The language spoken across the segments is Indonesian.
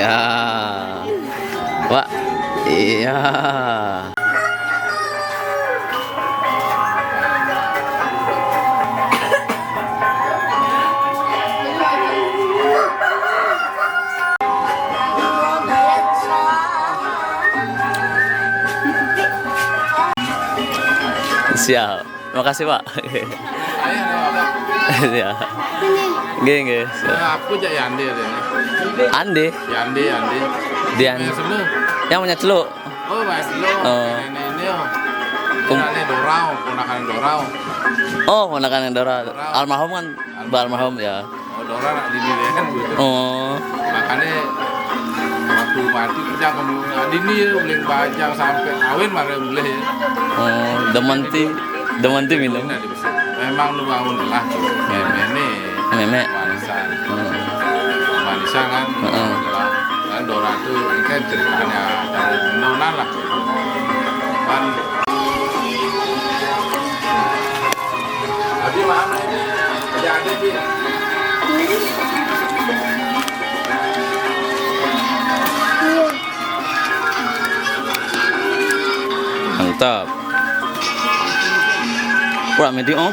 Ya. Pak. Iya. Siap. Makasih, Pak. Ya. Nggih, nggih. Aku jak Yandi ini. Ande. Yandi. Dian. Yang semu. Yang punya celuk. Oh, Mas Lo. Oh. Ini oh. Ini Dorau, ponakan Dorau. Oh, ponakan yang Dora. Almarhum kan, Mbak almarhum ya. Oh, Dorau nak dini dia kan gitu. Oh. Makanya waktu mati kita ngomong dini ya, boleh bajang sampai kawin malah boleh ya. Oh, demanti minum. Nah, memang lu bangun lah. Meme. Memek. Warisan. Oh. Warisan kan. Dan Dora itu kan ceritanya dari Nona lah. Kan Abi mana ini? Ada Bi. Mantap. Kurang medik oh.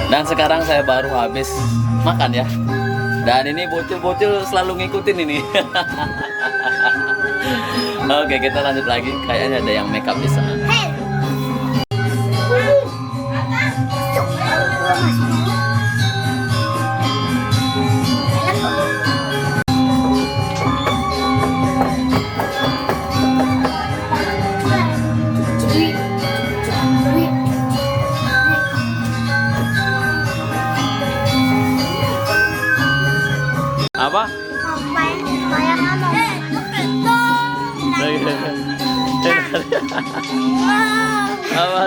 Dan sekarang saya baru habis makan ya. Dan ini bocil-bocil selalu ngikutin ini. Oke, kita lanjut lagi. Kayaknya ada yang make up di sana. Apa? Apa?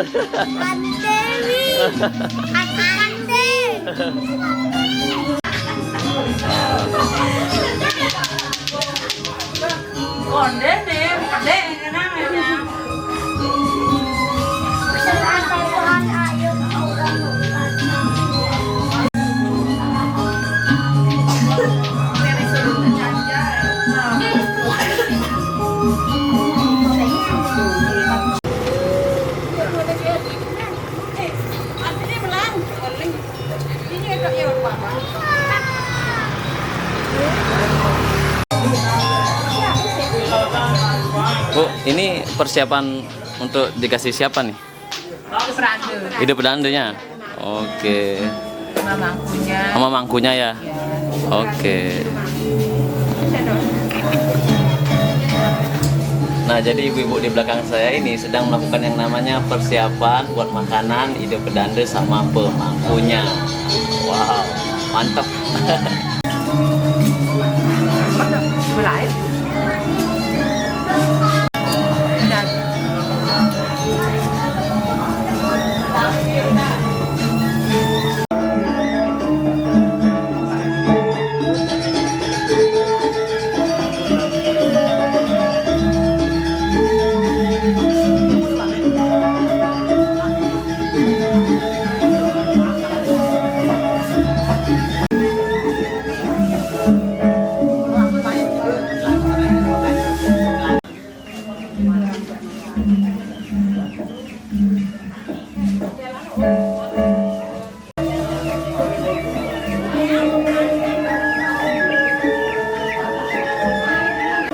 Bu, ini persiapan untuk dikasih siapa nih? Hidup berandanya. Oke. Sama mangkunya ya. Oke. Nah, jadi ibu-ibu di belakang saya ini sedang melakukan yang namanya persiapan buat makanan hidup pedanda sama pemangkunya. Wow, mantap.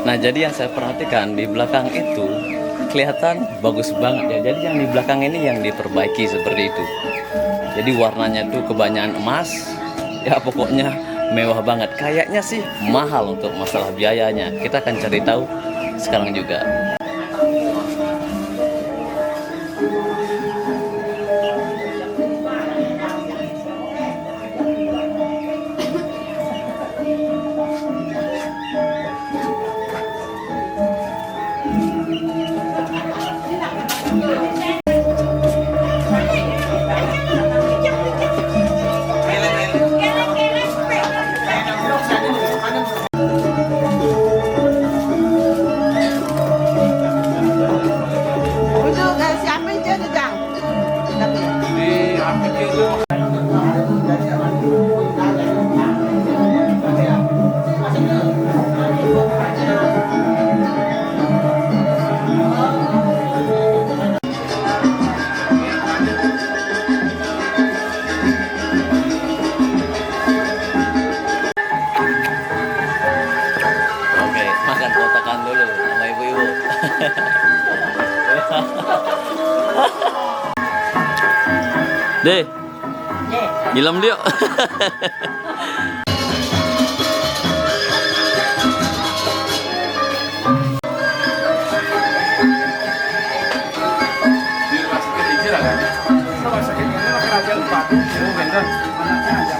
Nah, jadi yang saya perhatikan di belakang itu kelihatan bagus banget ya. Jadi yang di belakang ini yang diperbaiki seperti itu. Jadi warnanya tuh kebanyakan emas. Ya pokoknya mewah banget. Kayaknya sih mahal untuk masalah biayanya. Kita akan cari tahu sekarang juga. fotokan dulu sama ibu-ibu. Deh, ilham dia. Di rumah sakit hijau lah kan? Rumah sakit ini mah kerajaan Batu, oh bener. Anaknya aja.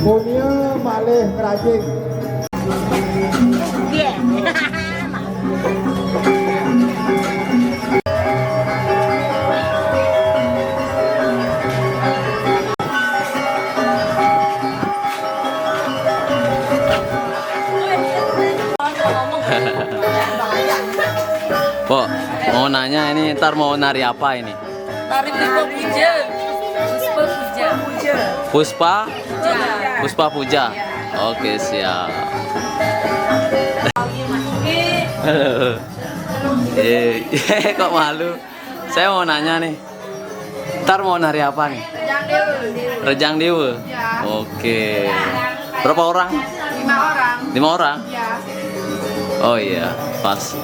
Punya malih kerajing. Pok, mau nanya ini ntar mau nari apa ini? Tari Puspa Puja. Puspa Puja. Puspa? Puja. Puspa Puja. Oke, siap. Kok malu? Saya mau nanya nih. Ntar mau nari apa nih? Rejang Dewa. Oke. Berapa orang? 5 orang. 5 orang? Ya. Oh iya, pas.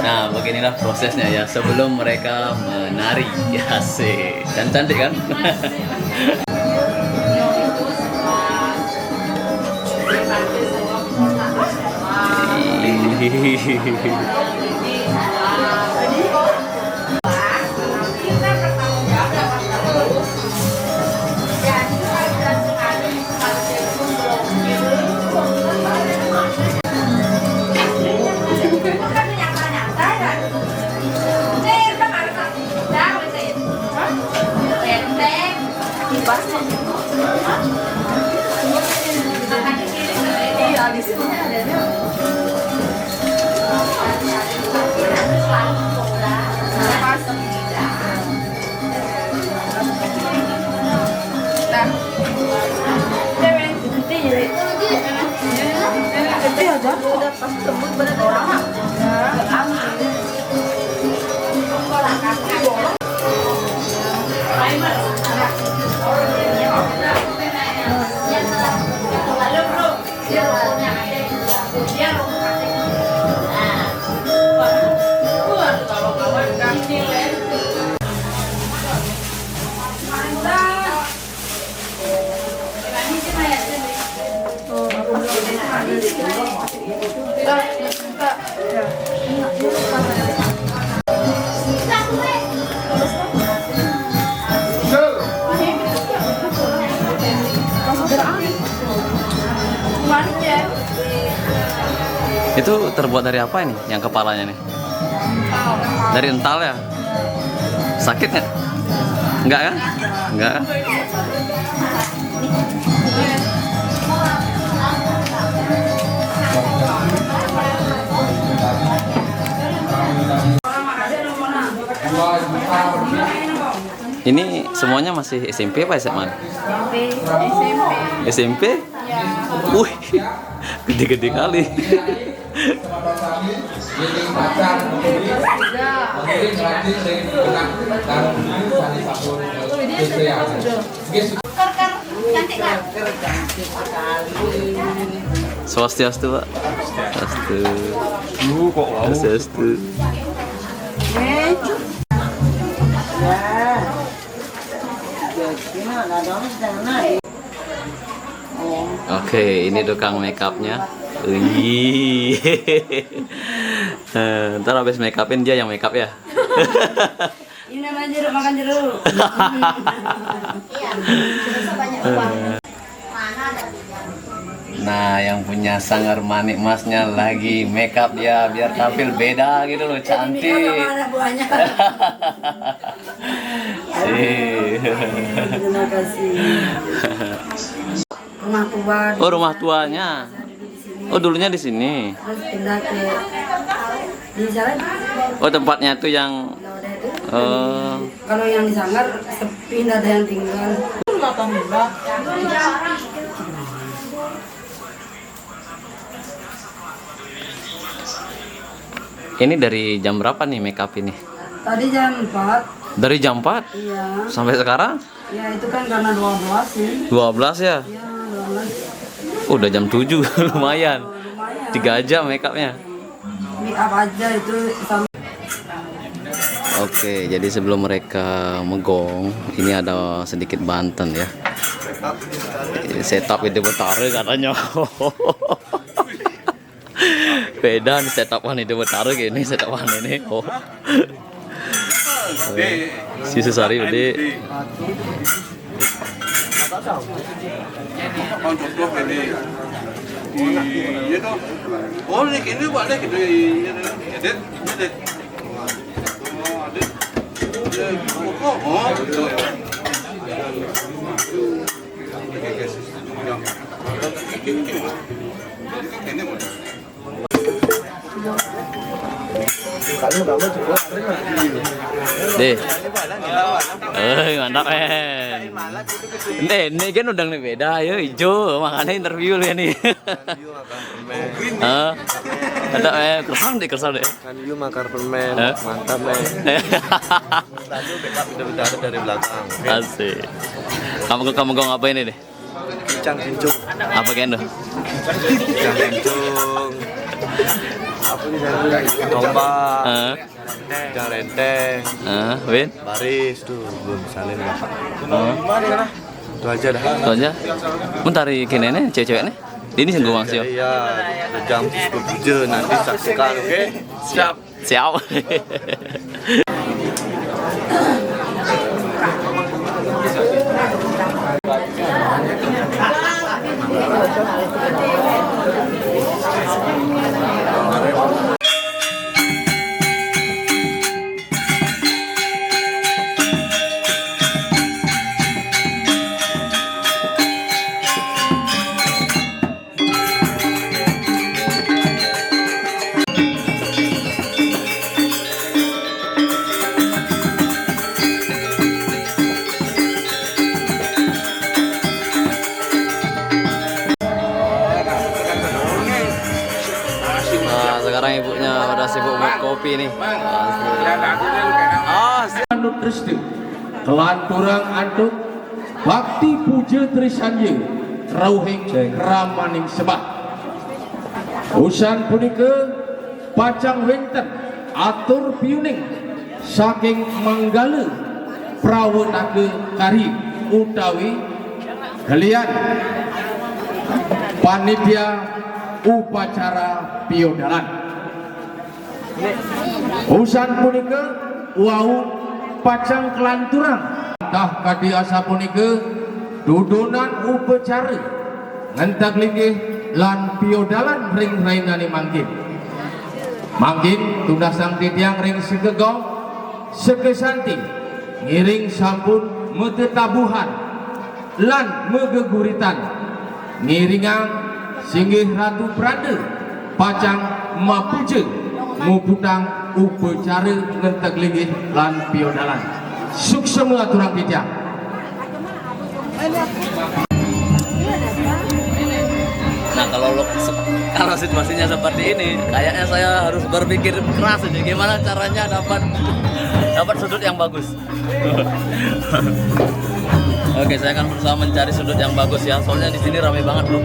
Nah, beginilah prosesnya ya sebelum mereka menari. Ya sih. Dan cantik kan? Iya, di sini ada. Itu terbuat dari apa ini? Yang kepalanya nih? Dari ental ya? Sakit nggak? Enggak kan? Enggak. Ini semuanya masih SMP apa SMA? SMP. SMP? Ya. Wih, Gede-gede kali. Swastiastu, Pak. Swastiastu. Oke, ini tukang makeupnya. Wih. Ntar habis make upin dia yang make up ya. Ini namanya jeruk makan jeruk. Nah, yang punya Sanggar Manik Masnya lagi make up ya, biar tampil beda gitu loh, cantik. Mana buahnya? Terima kasih. Rumah tua. Oh, rumah tuanya. Oh, dulunya di sini. Terus pindah ke di sana. Oh, tempatnya tuh yang Kalau yang di Sanggar sepi, nggak ada yang tinggal. ini dari jam berapa nih make up ini? Tadi jam 4. Dari jam 4 Iya. sampai sekarang? Ya itu kan karena 12 sih. 12 ya? Iya, 12. Udah jam 7 lumayan. Lumayan. 3 jam make upnya. Make up aja itu sama. Oke, jadi sebelum mereka megong, ini ada sedikit banten ya. Setup itu betara katanya. Beda nih setupan itu betara gini, setupan ini. Oh. Si Susari udah. Oh, ini buat lagi tu. Deh. Mantap ini kan udah beda ya hijau, makanya interview lu nih. Ada kersal deh. Kan you makar permen, mantap Tadi backup udah dari belakang. Asik. Kamu ngapain ini deh? Bincang kincung. Apa kendo? Bincang kincung. Apa nih saya? Tombak. Bincang renteng. Win? Baris tuh belum salin bapak. Itu aja dah. Itu aja. Bentar kini nih cewek-ceweknya. Ini sih gue maksud. Iya, jam 10 nanti saksikan, oke? Siap. Siap. Sekarang ibunya pada sibuk buat kopi nih. Anut restu kelanturang antuk bakti puja trisanya rauhing ramaning sebah usan punika pacang wenten atur piuning saking manggala prawenaka kari utawi kalian panitia upacara piodalan. Usan punika wau pacang kelanturang dah kadi asa punika dudunan upacara ngentak linggih lan piodalan ring rainane mangkin tunasang titiang ring segegong sekesanting ngiring sampun metetabuhan lan megeguritan ngiringang singgih ratu prada pacang mapuja muputang upacara ngentek linggih lan piodalan suksema aturang titiang. Nah kalau situasinya seperti ini, kayaknya saya harus berpikir keras ini gimana caranya dapat sudut yang bagus. Oke, saya akan berusaha mencari sudut yang bagus ya. Soalnya di sini ramai banget, Bro.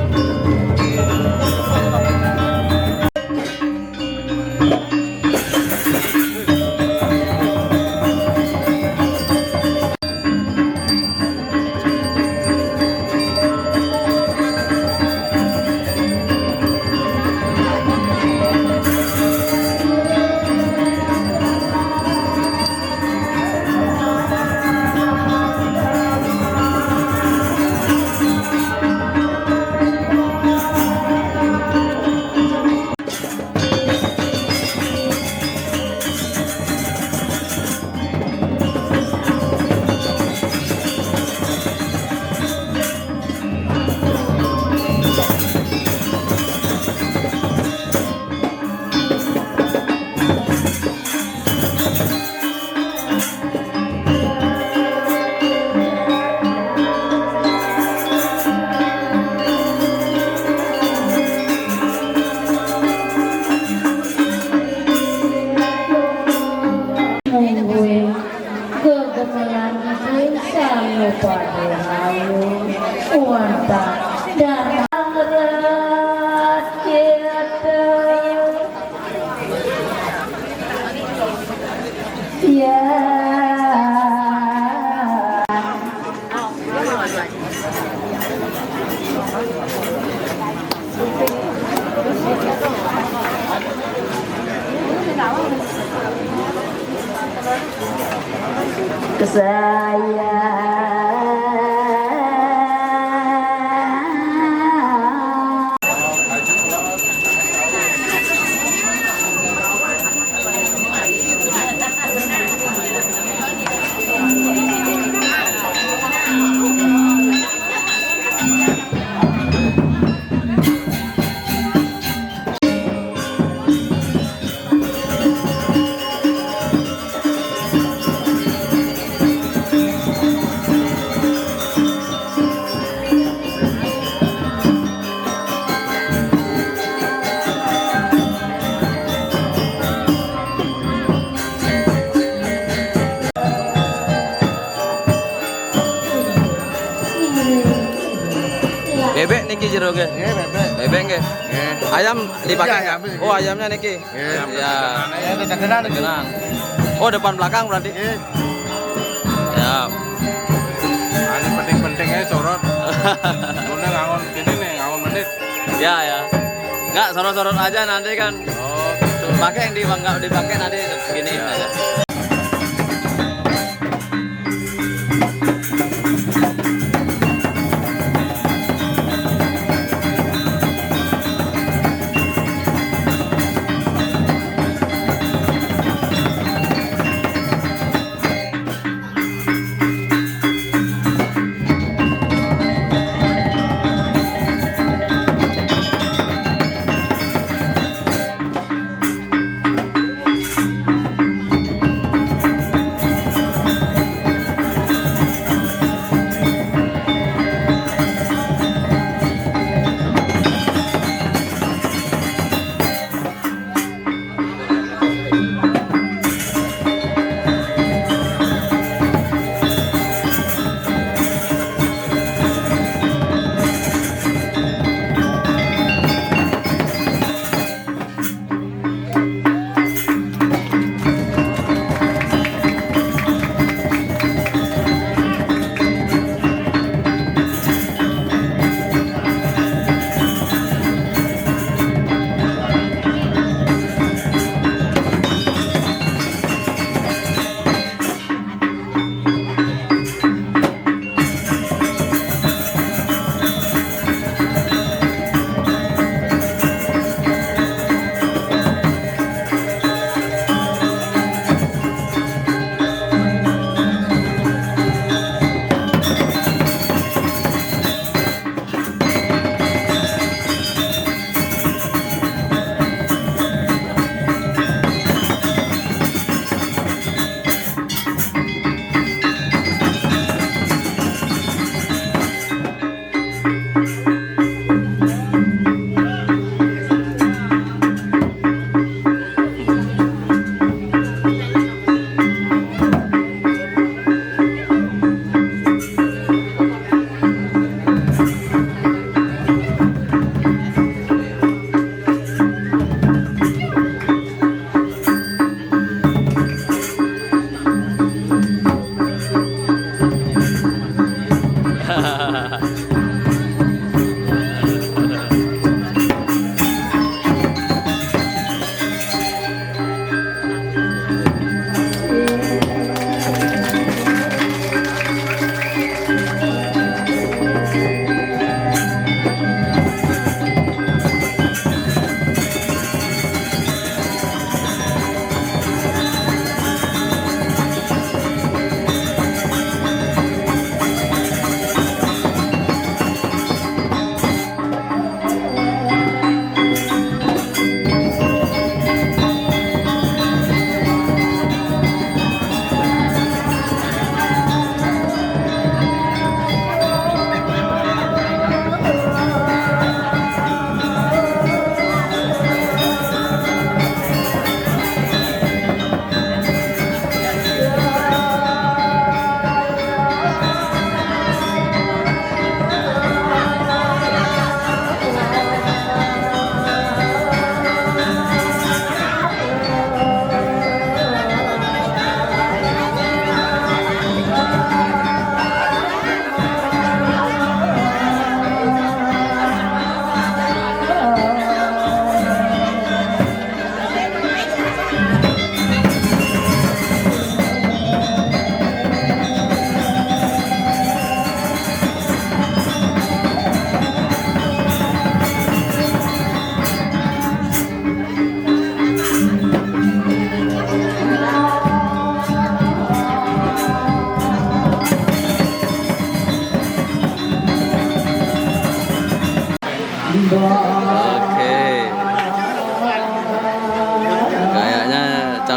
Mungguin kegemelan insan pada lalu wanta dan Bebek niki jero ge. Nggih, bebek. Bebek nggih. Nggih. Ayam dipakai. Iya, ayam sih. Oh, ayamnya niki. Nggih, Ya. ya tegenan iki. Tenang. Oh, depan belakang berarti. Nggih. Ya. Ini penting-pentingnya sorot. Udah ngangon gini nih, ngangon menit. Ya, ya. Enggak sorot-sorot aja nanti kan. Oh, gitu. Pakai yang enggak dipakai nanti giniin aja.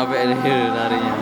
capek nih narinya.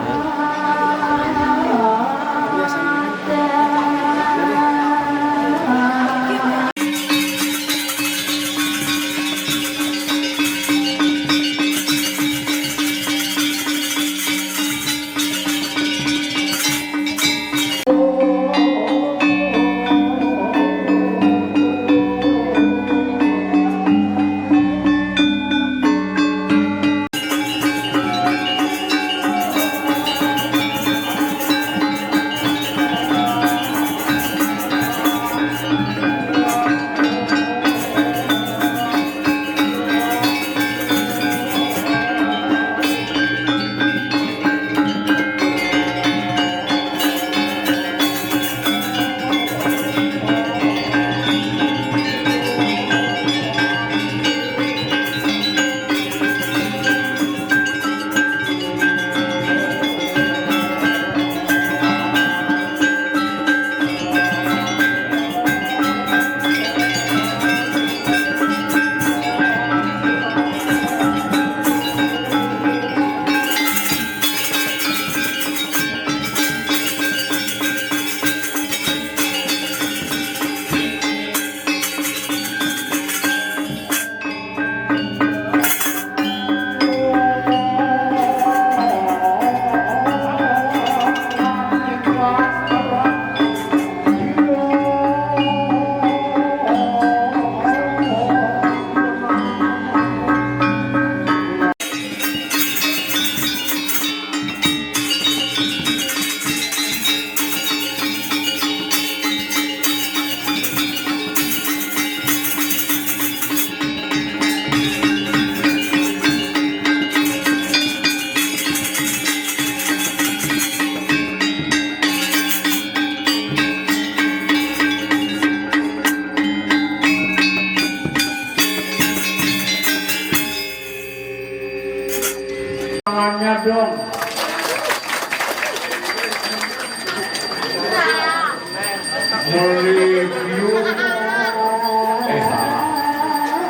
Tangannya dong.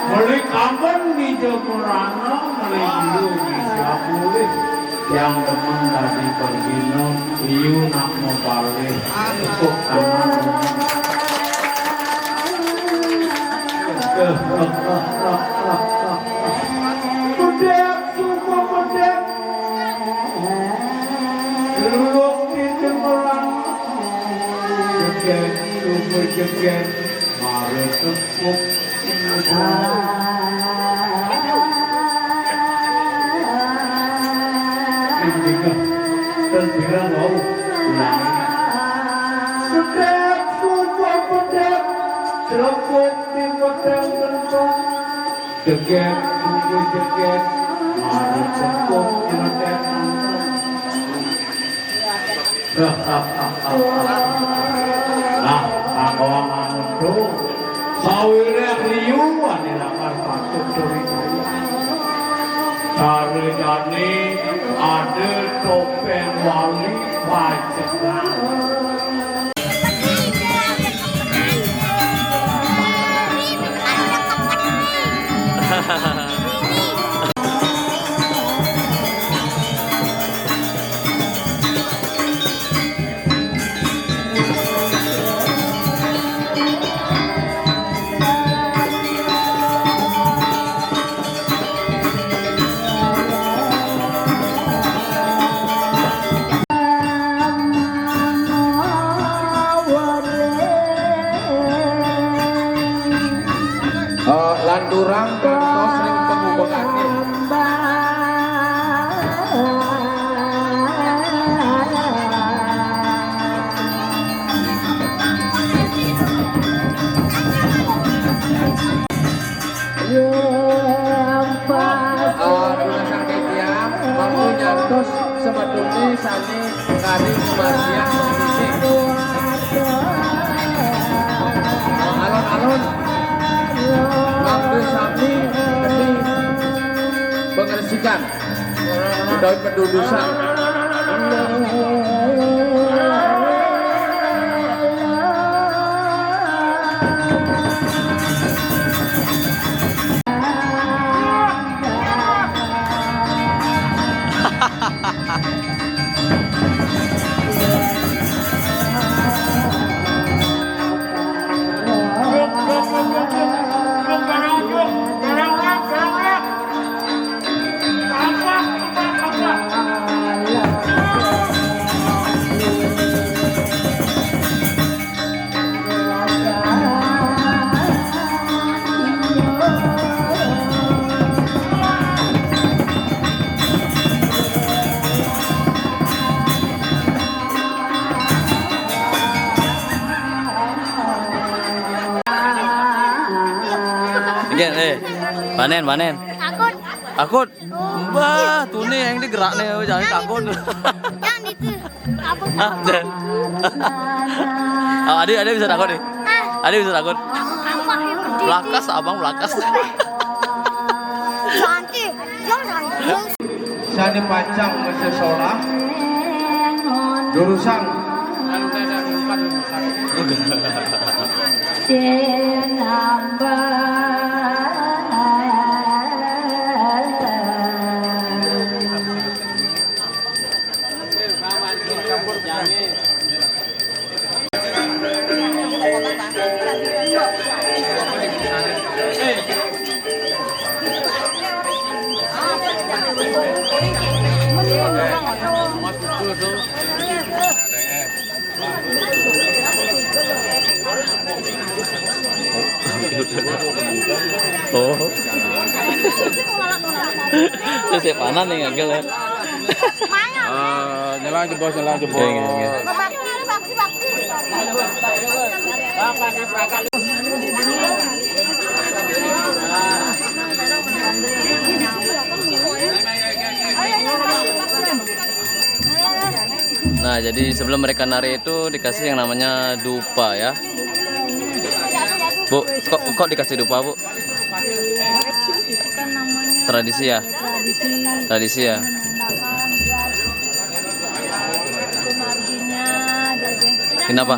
Mulai kapan di Jokorano, mulai dulu bisa boleh. Yang teman tadi pergi no, liu nak mau balik, untuk tangan. Pedek, sumpah pedek. Luluk di Jokorano. Jeget, sumpah jeget. Mari tepuk. Terbilang mau ulang. Pedek, sumpah pedek. Celupuk di pedang tentang. Jeget, sumpah jeget. Mari tepuk pedek. Nah, kawan itu sawirnya liuan di lakar patut ceritanya. Ceritanya ada topeng wali pajangan. Landurang kantos ring penghubungane. Dunasang ketiak, mampu nyantos sebetulnya sani kari kebahagiaan musik. Alon-alon ngambil sami ini pengersikan daun pendudusan. Panen. Takut. Takut. Mbah, tuh nih yang digerak nih, jangan takut. Yang itu. Takut. Adik bisa takut nih. Adik bisa takut. Apa yang gede? Belakas, abang belakas. Cantik. Yang cantik. Sani pacang seseolah jurusan Oh. Itu saya panas nih ngagel ya. Nyala aja bos, nyala aja bos. Iya. Nah, jadi sebelum mereka nari itu dikasih yang namanya dupa ya. Bu, kok dikasih dupa, Bu? Tradisi ya? Tradisi ya? Kenapa?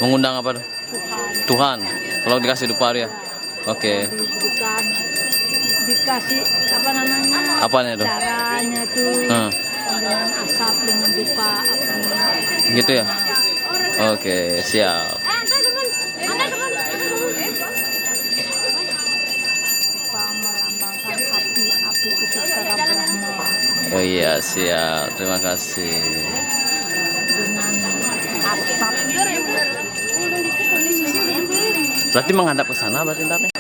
Mengundang apa? Tuhan. Kalau dikasih dupa ya? Oke. Dikasih apa namanya? Apanya itu? Caranya tuh dengan asap dengan dupa apa gitu ya? Oke, siap. dupa melambangkan api itu secara Brahma Oh iya, siap. Terima kasih. dengan asap. Berarti menghadap ke sana berarti ntar nih?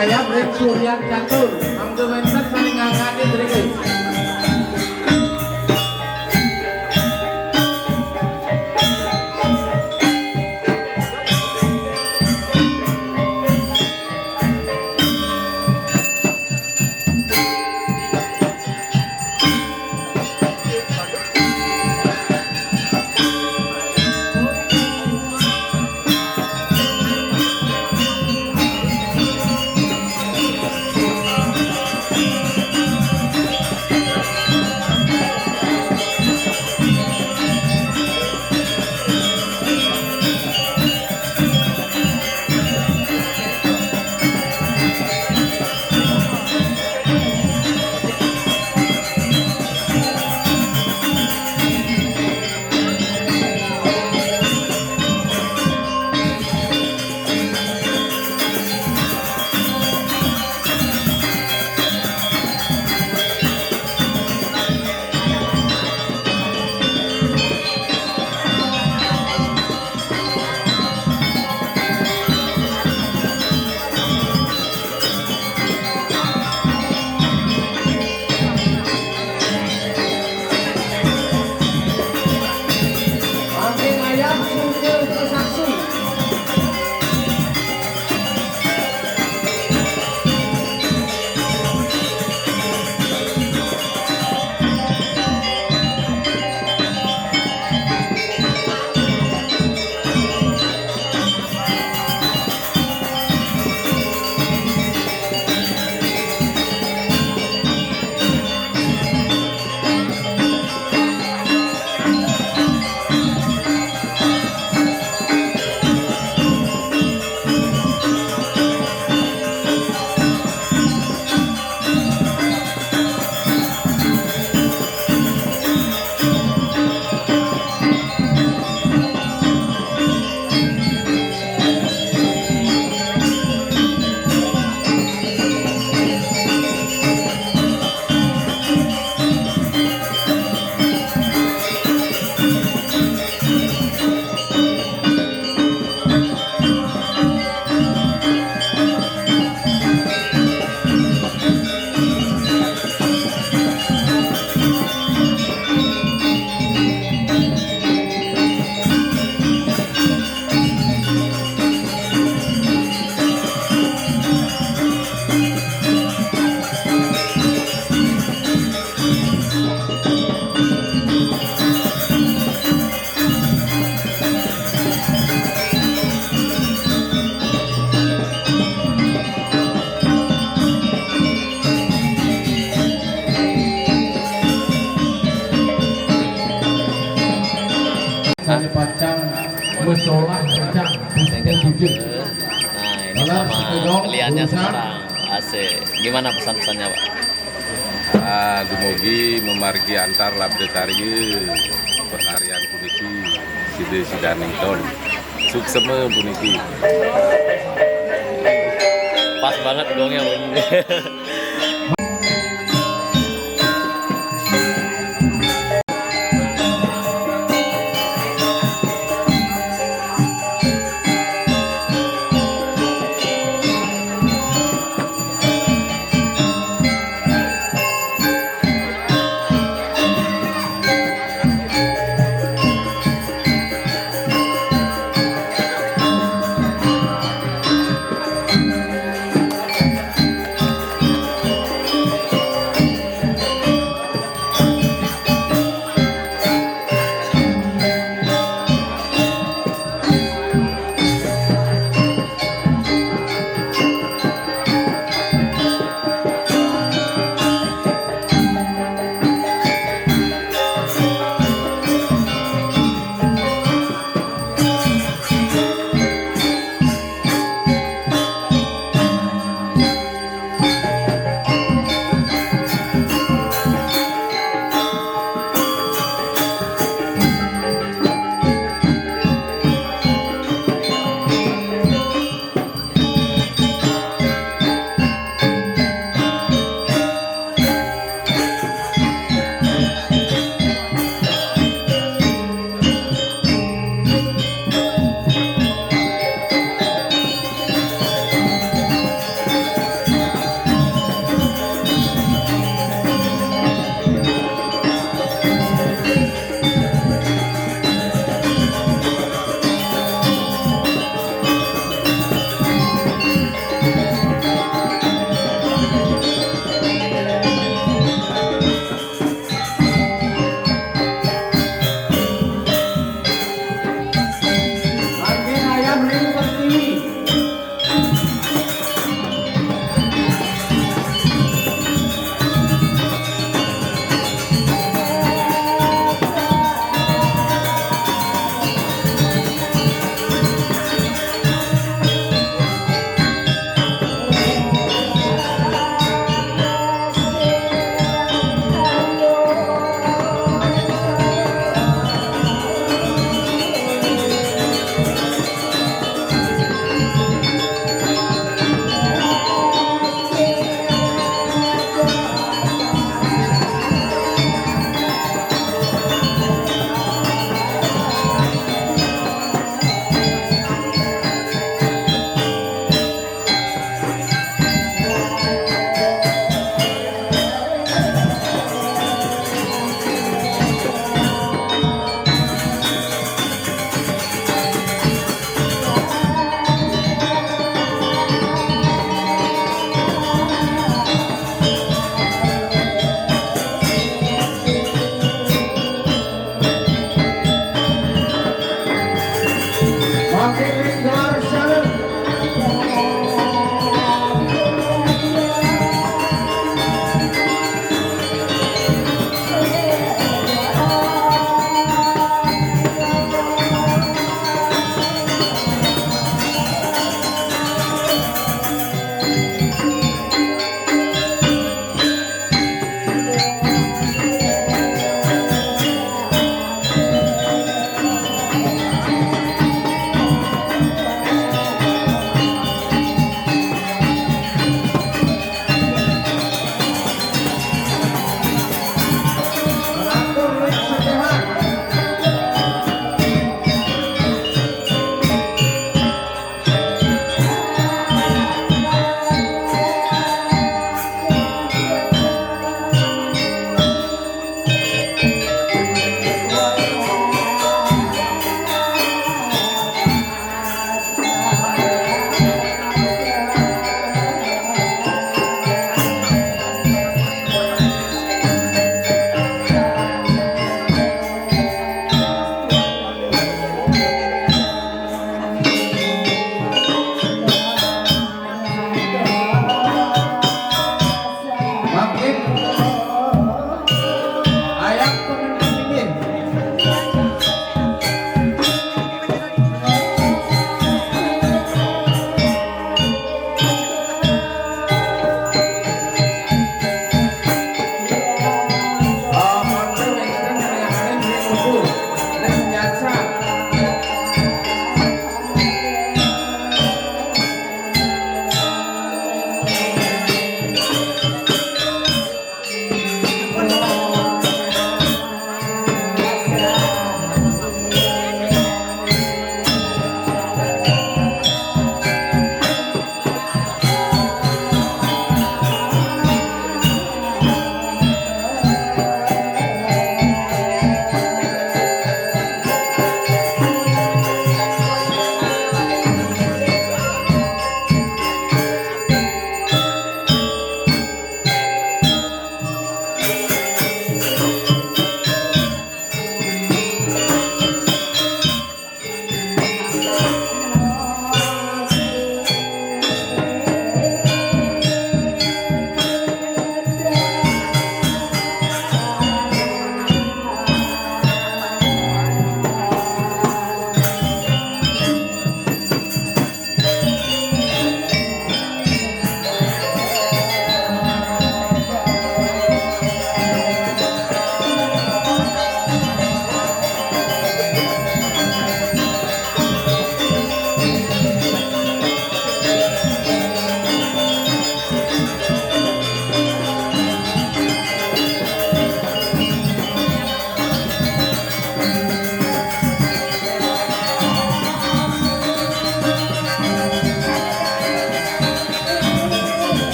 ayam ring Suryan Catur. Mangga menten saling ngangani drike. Sari Pacang Musola Pacang Bujur. Nah ini sama kaliannya sekarang asik. Gimana pesan-pesannya Pak? Dumugi memargi antar labdetari pertarian puniki side sidanington sukseme puniki. Pas banget gongnya bunyi.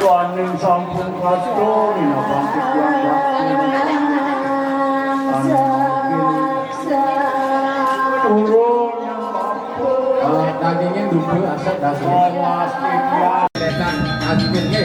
Tuhan yang sampun kacau ini bangkit yang turun yang mampu Dagingnya duduk asap dagingnya. awas ikhlas Letak dagingnya.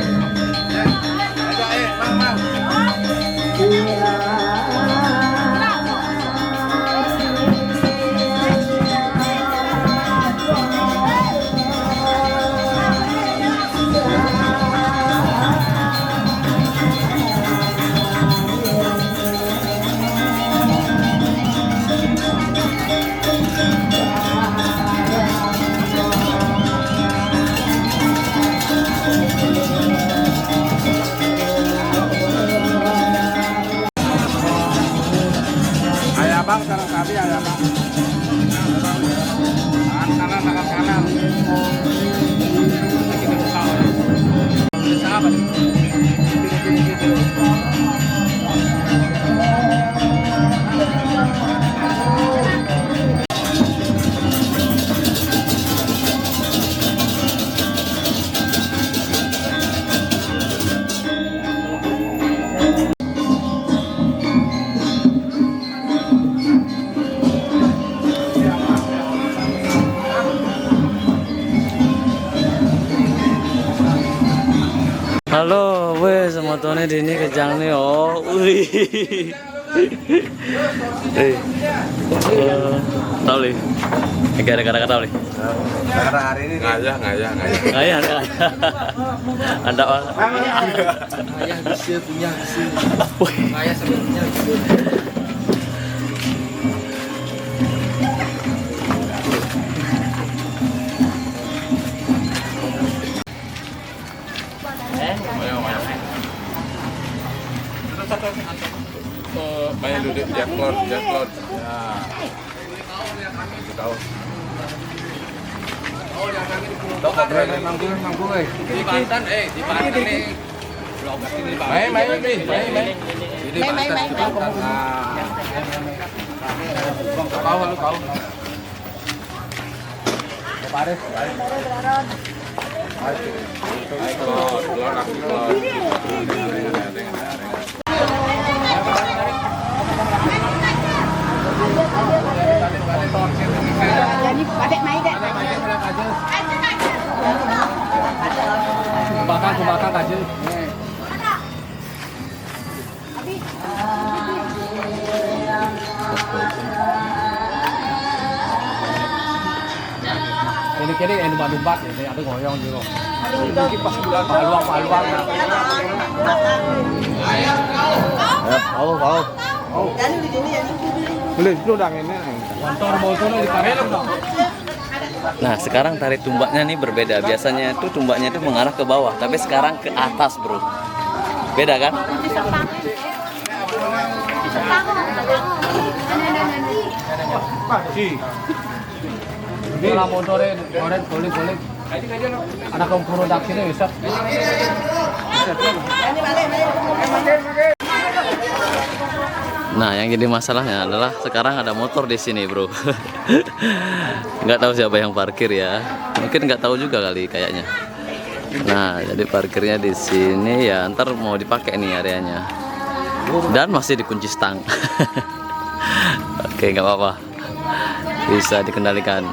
Ayah bang, sarang kami ayah bang. Tangan kanan. Bisa apa? Halo, weh, sama Tony di ini kejang nih, oh, wih, tahu nih, gara-gara tahu nih, Karena hari ini Ngayah. ayah, anda, ayah bisa punya hasil. Ayah sebenarnya Main duduk jaklot. Ya. Tahu. Manggung. Di Banten, di Banten nih. Main. Di Banten. Kau. Paris. Jadi badek main deh. Kebakar aja. Kiri yang dumbat ini ada ngoyong juga. Ini pas bulan paluang. Mau. Boleh itu udah ini. Motor di kamera dong. Nah, sekarang tari tumbaknya nih berbeda. Biasanya itu tumbaknya itu mengarah ke bawah, tapi sekarang ke atas, bro. Beda kan? Ini lah motornya, boleh. Anak kaum produksinya bisa. Nah, yang jadi masalahnya adalah sekarang ada motor di sini, bro. Nggak tahu siapa yang parkir ya. Mungkin nggak tahu juga kali kayaknya. Nah, jadi parkirnya di sini ya. Ntar mau dipakai nih areanya. Dan masih dikunci stang. Oke, nggak apa-apa. Bisa dikendalikan.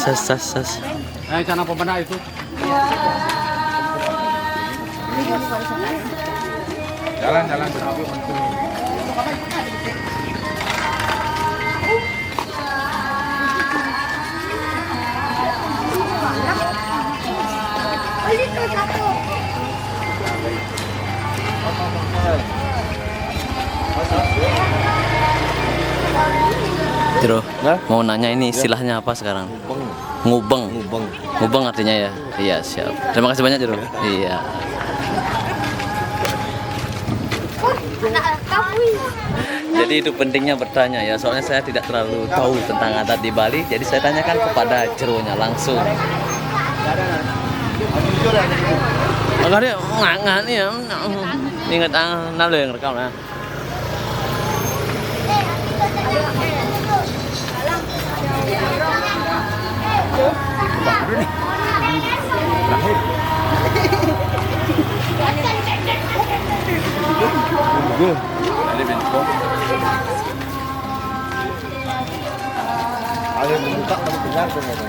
Sas. Cara pemenang itu. Jalan. Bro, mau nanya ini istilahnya apa sekarang? Ngubeng. Ngubeng artinya ya? Iya, siap. Terima kasih banyak, Bro. Iya. Jadi itu pentingnya bertanya ya, soalnya saya tidak terlalu tahu tentang adat di Bali, jadi saya tanyakan kepada jeronya langsung. Agak dia nggak nih ya, ingat nalo yang rekam ya. Ada membuka tapi benar ternyata.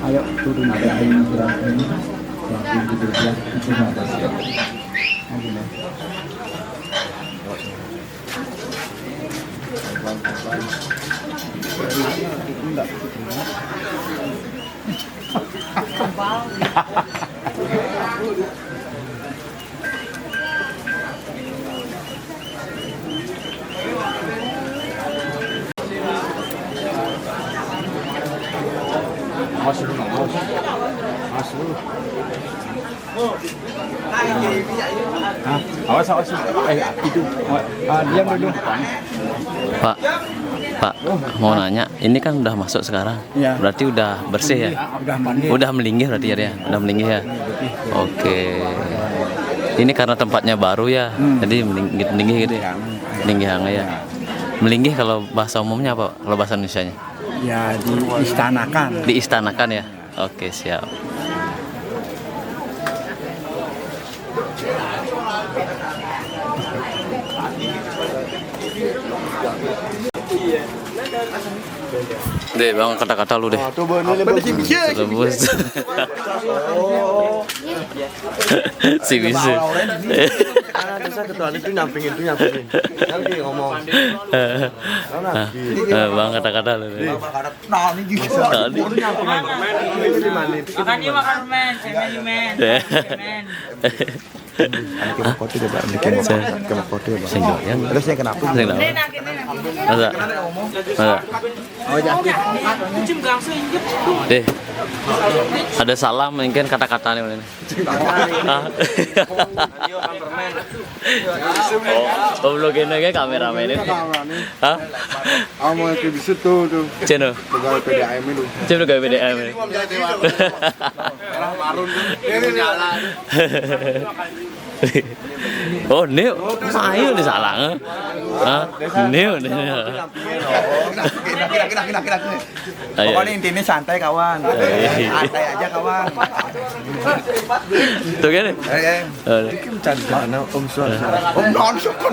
Ayo turun ada yang berat ini. Yang gitu ya, itu ada. Awas. Itu. Diam dulu. Pak, mau nanya, ini kan udah masuk sekarang, Iya. berarti udah bersih ya? Udah mandi. Udah melinggih berarti ya dia? Udah melinggih ya? Oke. Ini karena tempatnya baru ya, jadi melinggih gitu ya. Melinggih hangat ya. Melinggih kalau bahasa umumnya apa? Kalau bahasa Indonesianya? Ya diistanakan. Diistanakan ya. Oke, siap. Deh bang, kata-kata lu deh. Rebus. Si bisa. Nanti ngomong. Bang, kata-kata lu deh. Makanya makan men, semen men. Terusnya kenapa? Masa? Deh, ada salam mungkin kata-kata nih ini. Oh, belum kayak kameramen ini. Hah? Mau itu di situ tuh. Ceno. Pegawai PDAM itu. Ceno pegawai PDAM. Oh, Neo, ayo di salah. Neo. Pokoknya intinya santai kawan. Santai aja kawan. Tuh kan? Cari mana Om Suan? Om nonton.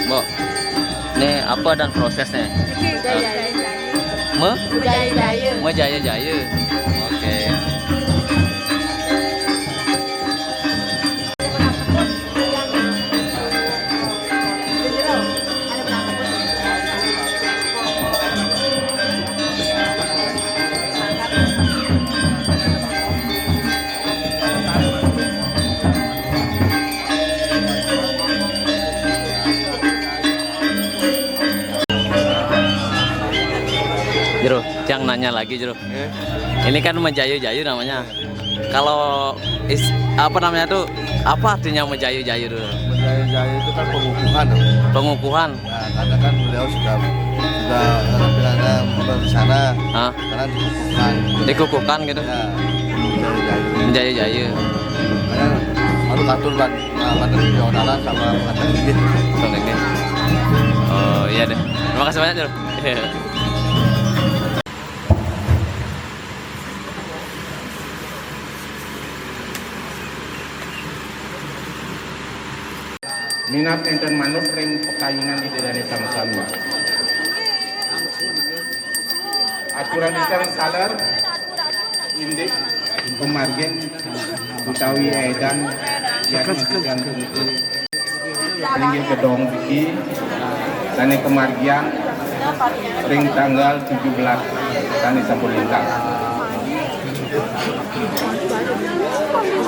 Mbak, ini apa dan prosesnya? Jaya-jaya. Oke. Jero, yang nanya lagi Jero. Ini kan Mejayu-jayu namanya. Kalau apa namanya tuh? Apa artinya Mejayu-jayu dulu? Mejayu-jayu itu kan pengukuhan. Pengukuhan. Nah, karena kan beliau sudah penampilannya di sana. Hah? Karena dikukuhkan. Dikukuhkan gitu. Ya. Jaya-jaya. Lalu katur ban di odalan sama pengantin gigi. Ini. Oh iya deh. Terima kasih banyak Jul. Minat enten manut ring pekayunan itu dari sama-sama. Aturan enten saler indik pemargen utawi edan yang digantung itu ringgit gedong biki tani kemargian ring tanggal 17 tani Sampulintang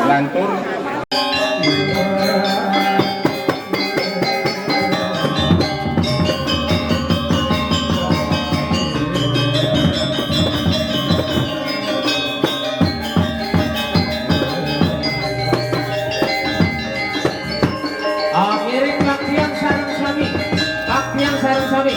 lantur Ngiring baktian sareng sami. Baktian sareng sami.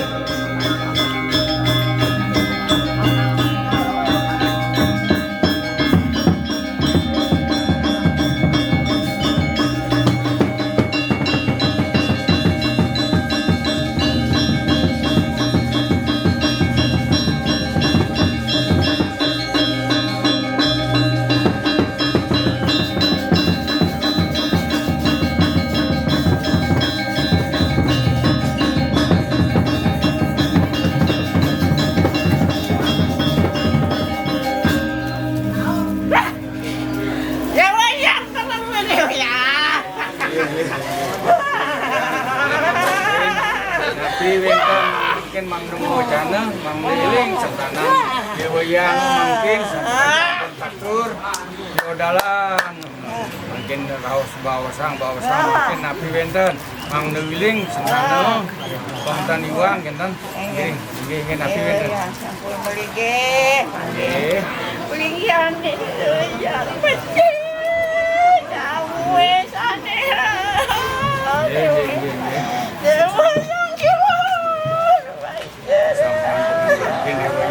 Tapi mungkin mang nemu jana, mang liling sentana dewayang mungkin sentana kontaktur yodalan mungkin raos bawasang mungkin napi wenten mang liling sentana kontan iwang genten nggih napi wenten nggih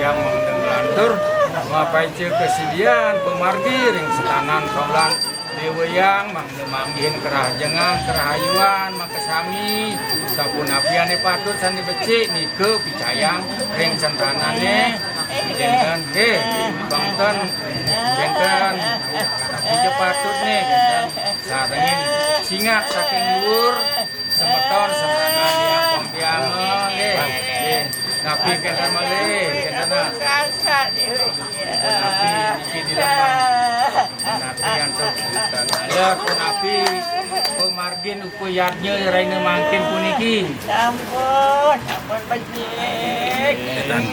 yang mendengar ngapain kesediaan pemargi ring setanan kaulan dewayang mangin kerajengan kerahayuan makasami sapun apian patut sandi becik nike picayang ring sentanane jengken ke bangten jengken tapi patut nih jengken sarengin singa saking dhuwur semeton sentanan yang pampiangan nggih napi kena malih kena napi iki napi yang sebutan ya napi pemargin upayatnya raine mangkin puniki sampun becik ketang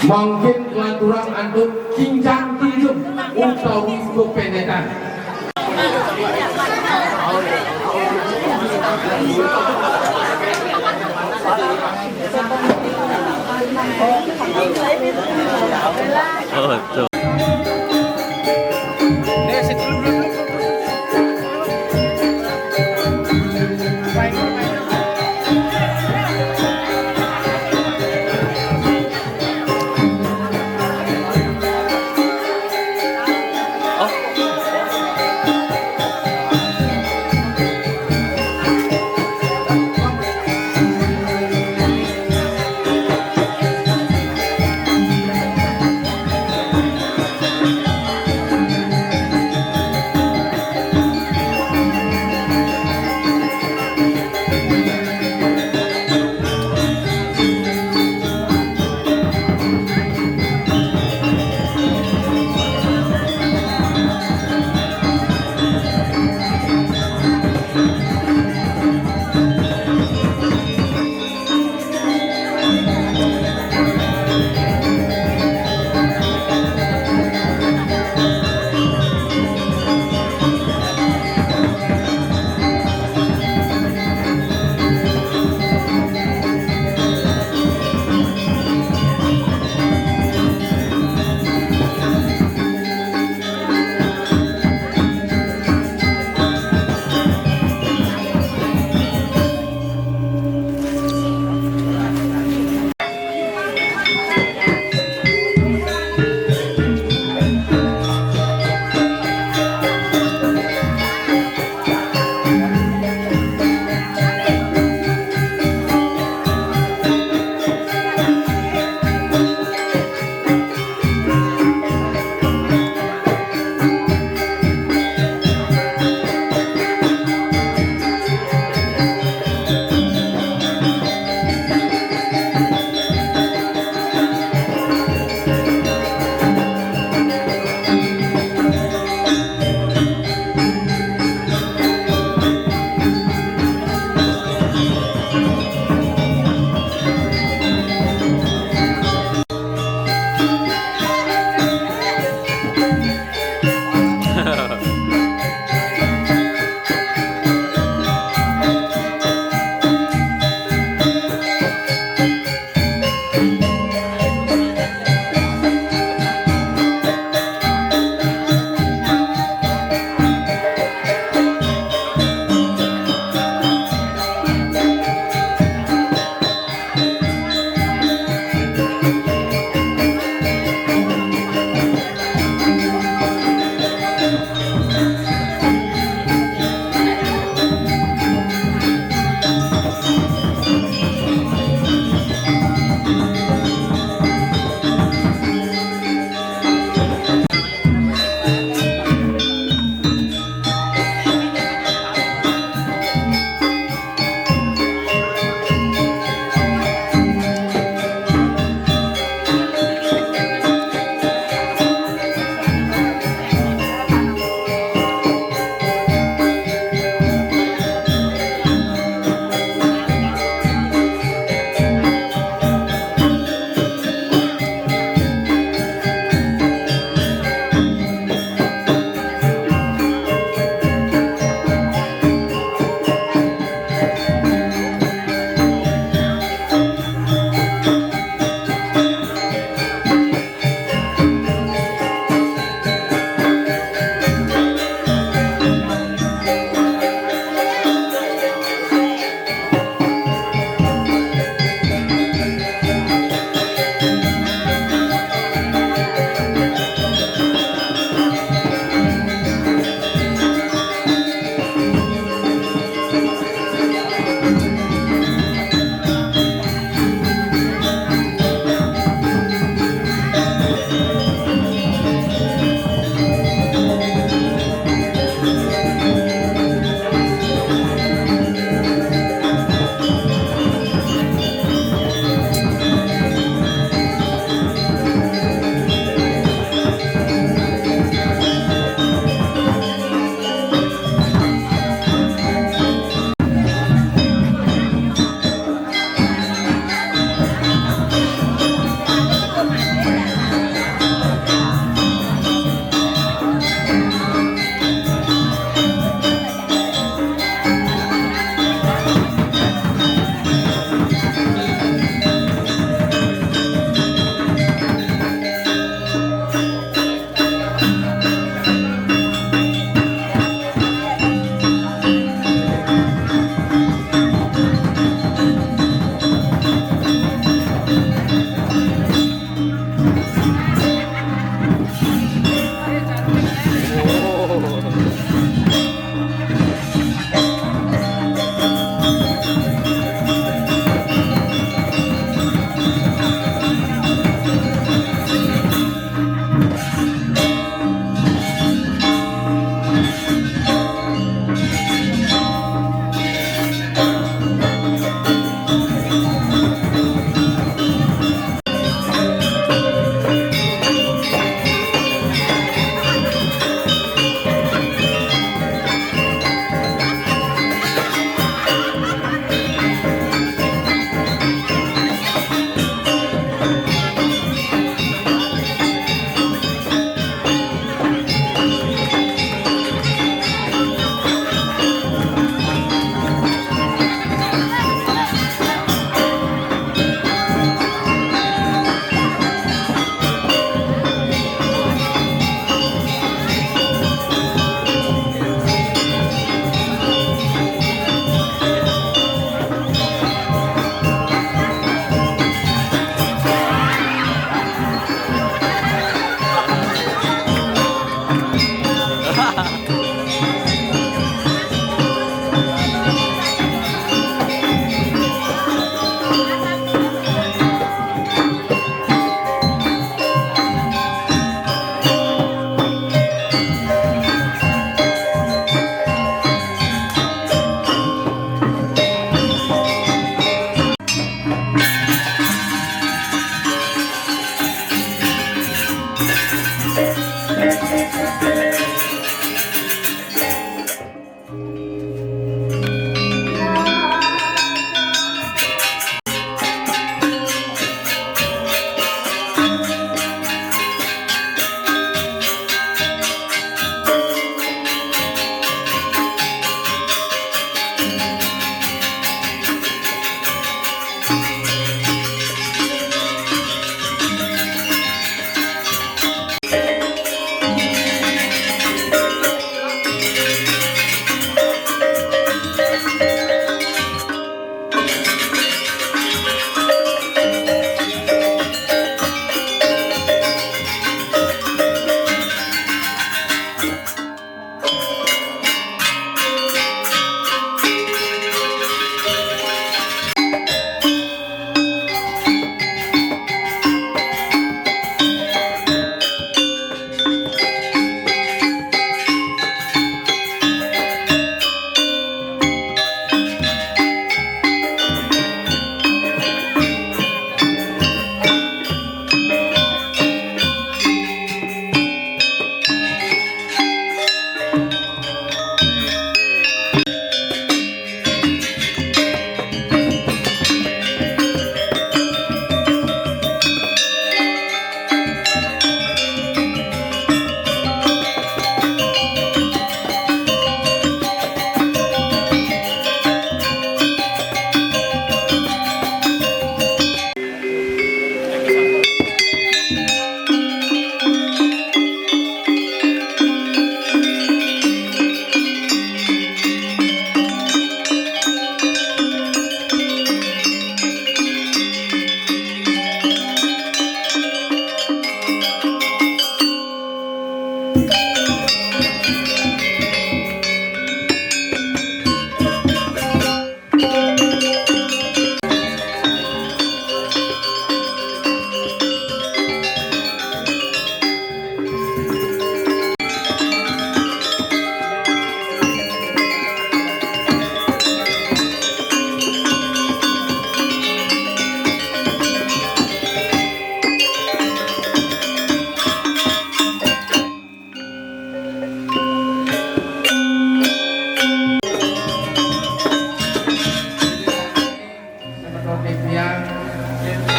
mungkin kelanturan antum cincang tinjum utawi kependekan Oh, tuh.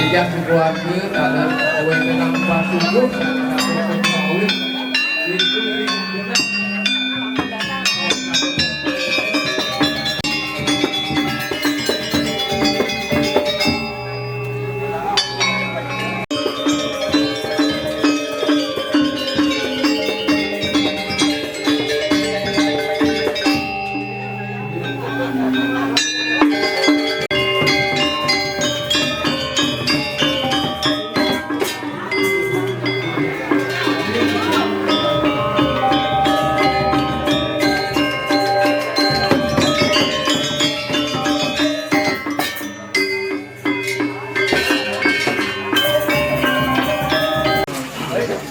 Tidak keluarga pada kue kenang sungguh itu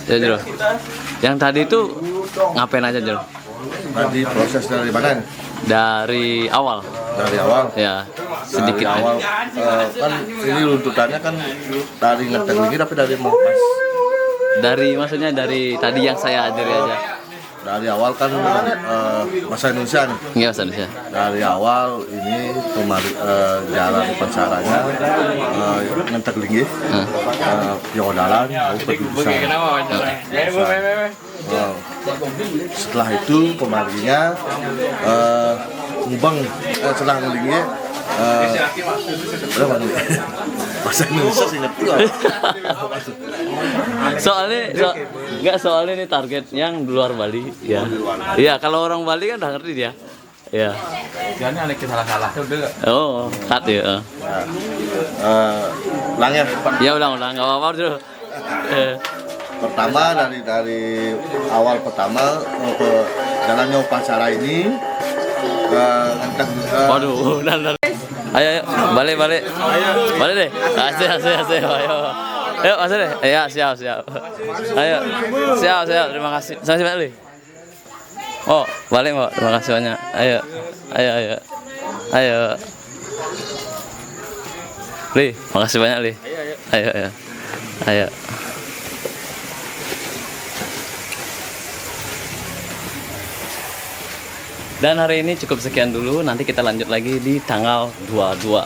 Ya Jero. Yang tadi itu ngapain aja Jero? Tadi proses dari mana? Dari awal. Dari awal. Ya, sedikit dari awal. Kan ini runtutannya kan dari ngetek lagi tapi dari melepas. Dari maksudnya dari tadi yang saya ajari aja. Dari awal kan bahasa Indonesia nih. Iya bahasa Indonesia. Dari awal ini jalan pasarannya ngetek lagi, piodalan, mau perjurusan. Setelah itu pemarinya ngubang setelah ngelingnya bahasa Indonesia sih ngerti lah. Soalnya ini target yang di luar Bali ya. Iya kalau orang Bali kan udah ngerti dia. Ya. Jangan ada salah-salah. Oh, cut ya. Ulang ya. Ya ulang nggak apa-apa dulu. Pertama dari awal pertama ke jalannya upacara ini waduh, ayo balik deh. Asik ayo masuk deh. Ya siap. Ayo siap terima kasih. Sampai balik. Oh balik Mbak, terima kasih banyak. Ayo Li, makasih banyak Li. Ayo Dan hari ini cukup sekian dulu. Nanti kita lanjut lagi di tanggal 22.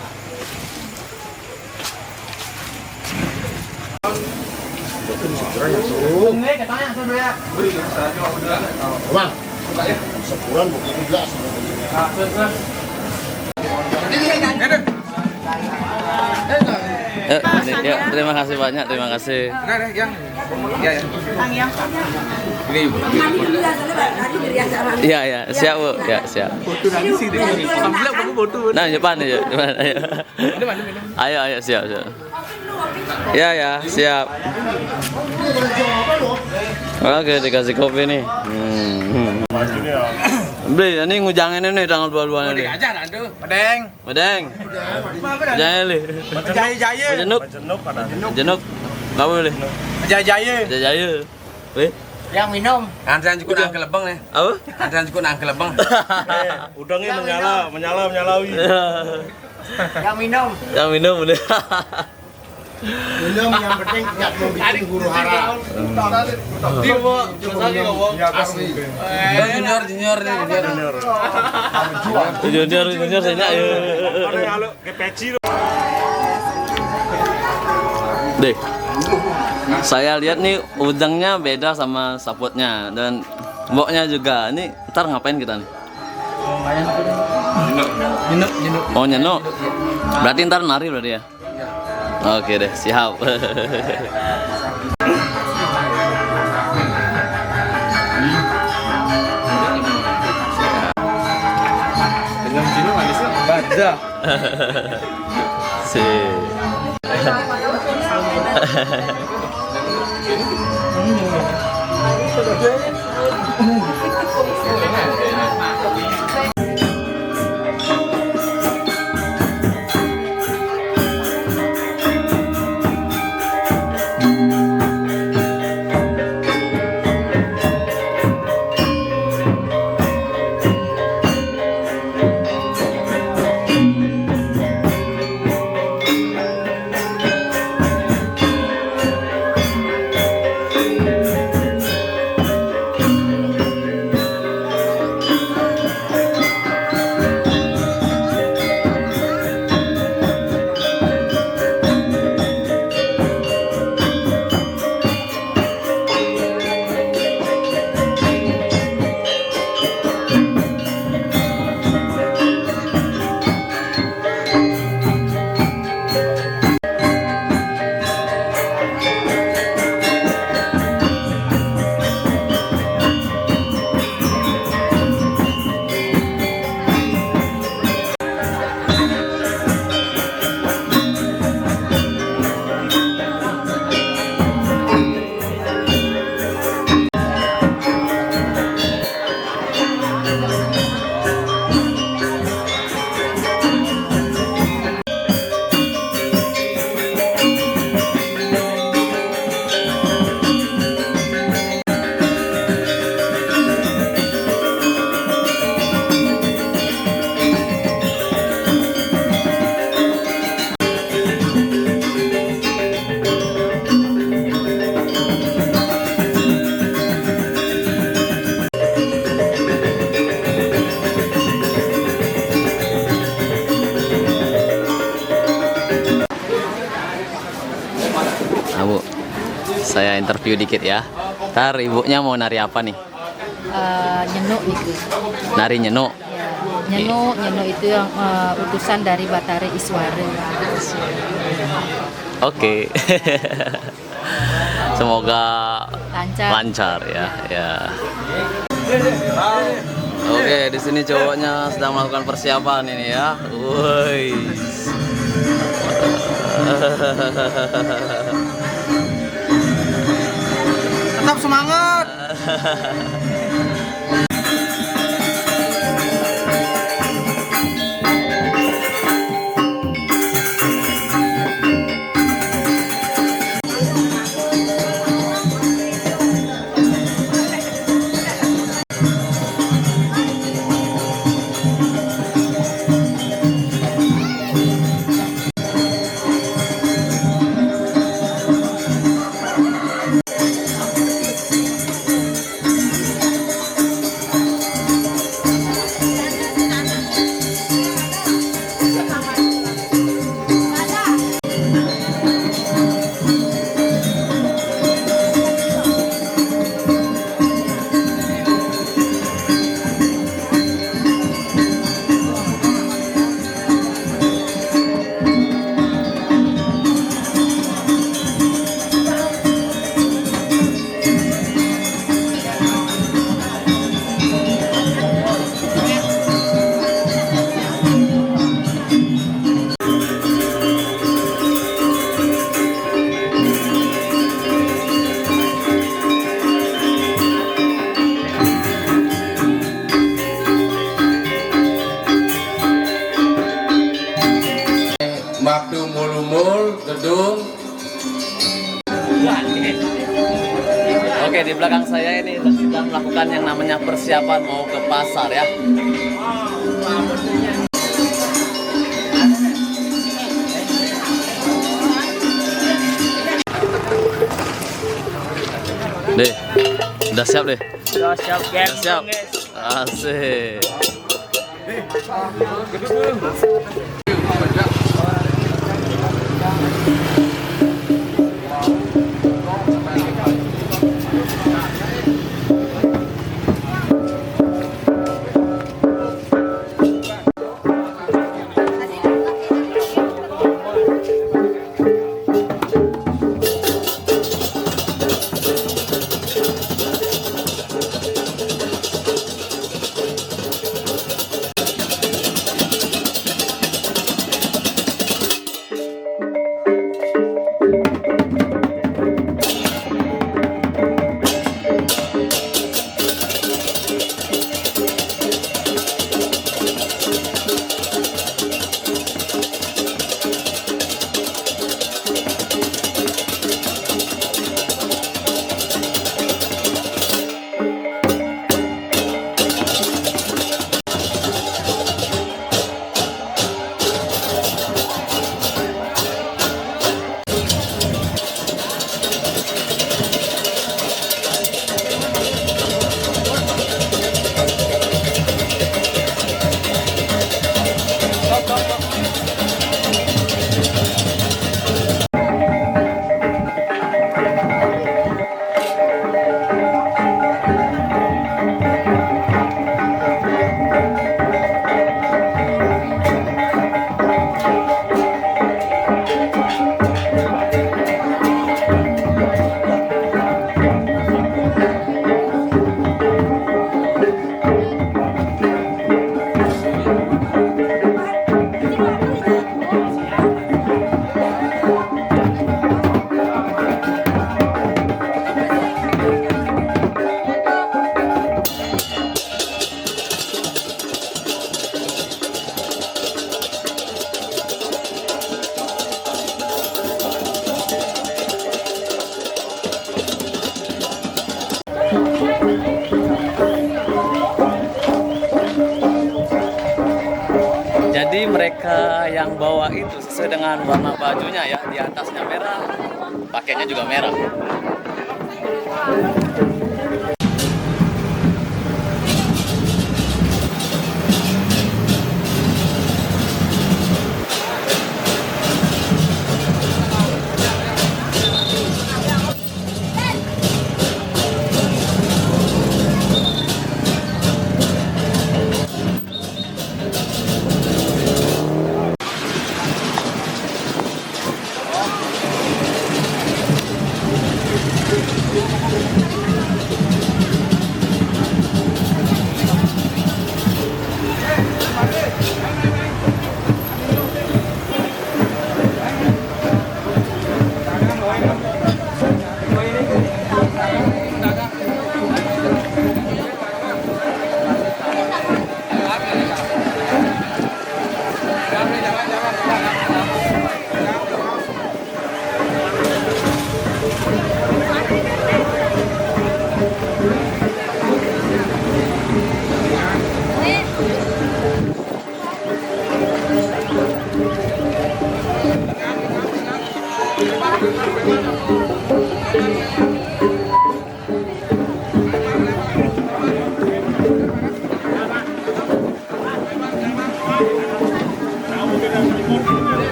Ya, terima kasih banyak, terima kasih. Iya, ya, siap Bu, ya siap. Nah, depan aja, depan, ayo. Ayo, siap. Ya, siap. Oke, dikasih kopi nih. Beli, ini ngujangin ini tanggal 22 ini. Medeng. Jaya li. Jenuk. Nggak boleh. Jaya. Beli. Yang minum. Antrian cukup nang kelebang nih. Apa? Antrian cukup nang kelebang. Udangnya menyalawi. Yang minum. Udah. Minum yang penting nggak mau bikin huru hara. Junior saya nak. Deh, saya lihat nih udangnya beda sama saputnya dan mboknya juga. Ini ntar ngapain kita nih? Nyenuk. Oh nyenuk. Berarti ntar nari berarti ya? Oke deh, siap. Dengan sini manisnya baca. Saya interview dikit ya. Ntar ibunya mau nari apa nih? Nyenuk itu. Nari nyenuk. Ya, nyenuk itu yang utusan dari Batari Iswara. Oke. Semoga Lancar. ya. Oke, di sini cowoknya sedang melakukan persiapan ini ya. Woi. Tetap semangat. Oke, di belakang saya ini sedang melakukan yang namanya persiapan mau ke pasar ya. Deh, udah siap deh. Udah siap, Udah siap. Asik. Jadi mereka yang bawa itu sesuai dengan warna bajunya ya, di atasnya merah, pakainya juga merah.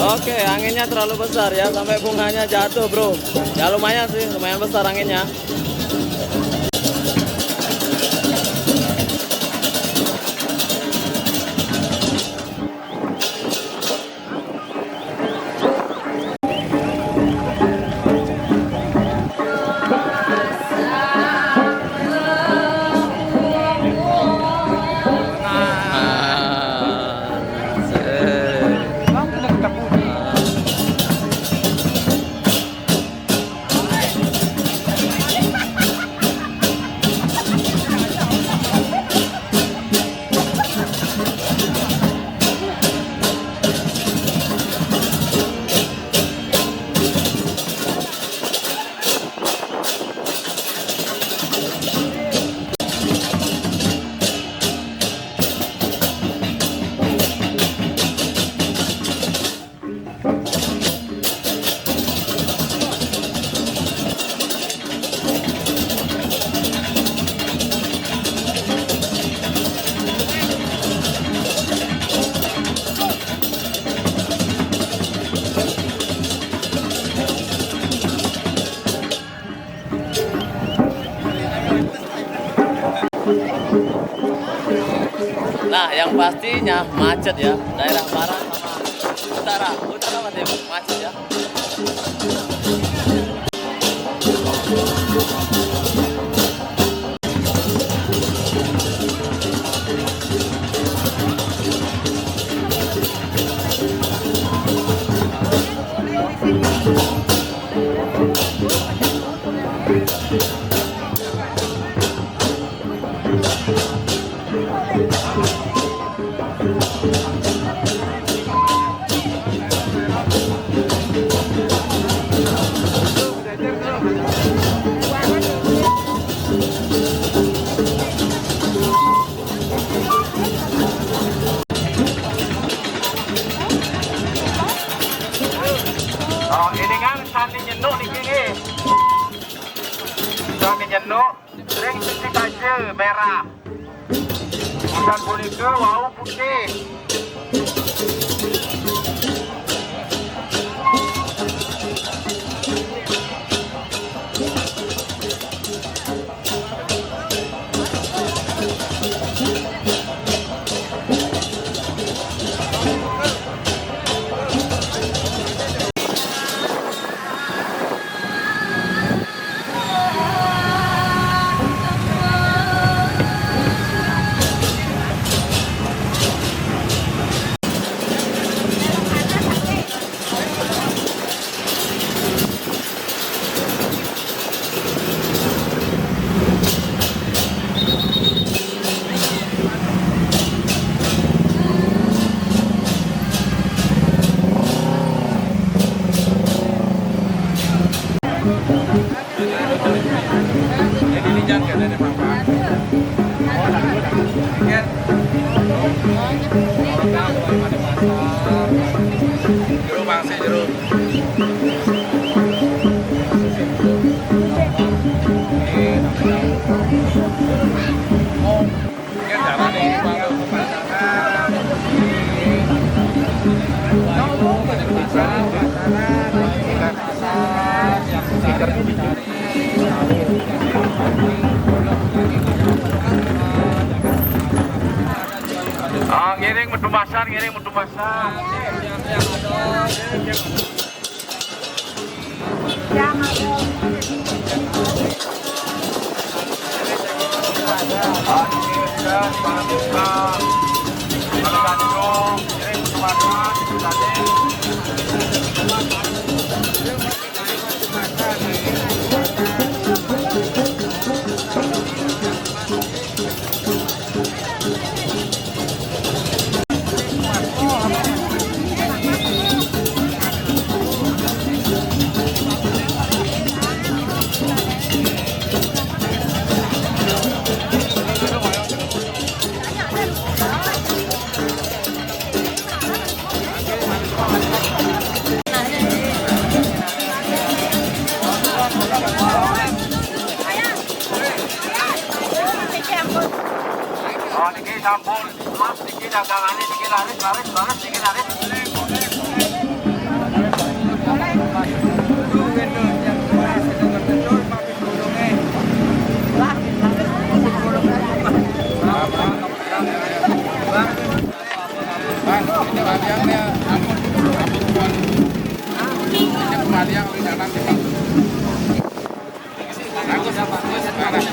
Oke, anginnya terlalu besar ya, sampai bunganya jatuh bro. Ya lumayan sih, lumayan besar anginnya. Nah, yang pastinya macet ya, daerah barat sama utara masih macet ya. Oh, ini kan sandi nyenduk di sini. Sandi nyenduk, ring cuci kaca merah. Bukan boneka, wau putih. Jeruk mangsi jeruk. Oh, ngiring metu pasar, ngiring metu pasar. Oh, niki sampun, mas niki dagangannya niki laris, niki laris. Bang, ini waliangnya, ampun, ini waliang di dalam bang. Aku sama sekarang.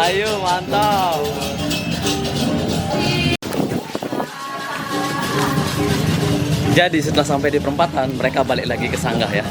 Ayo, mantap. Jadi setelah sampai di perempatan, mereka balik lagi ke sanggah ya.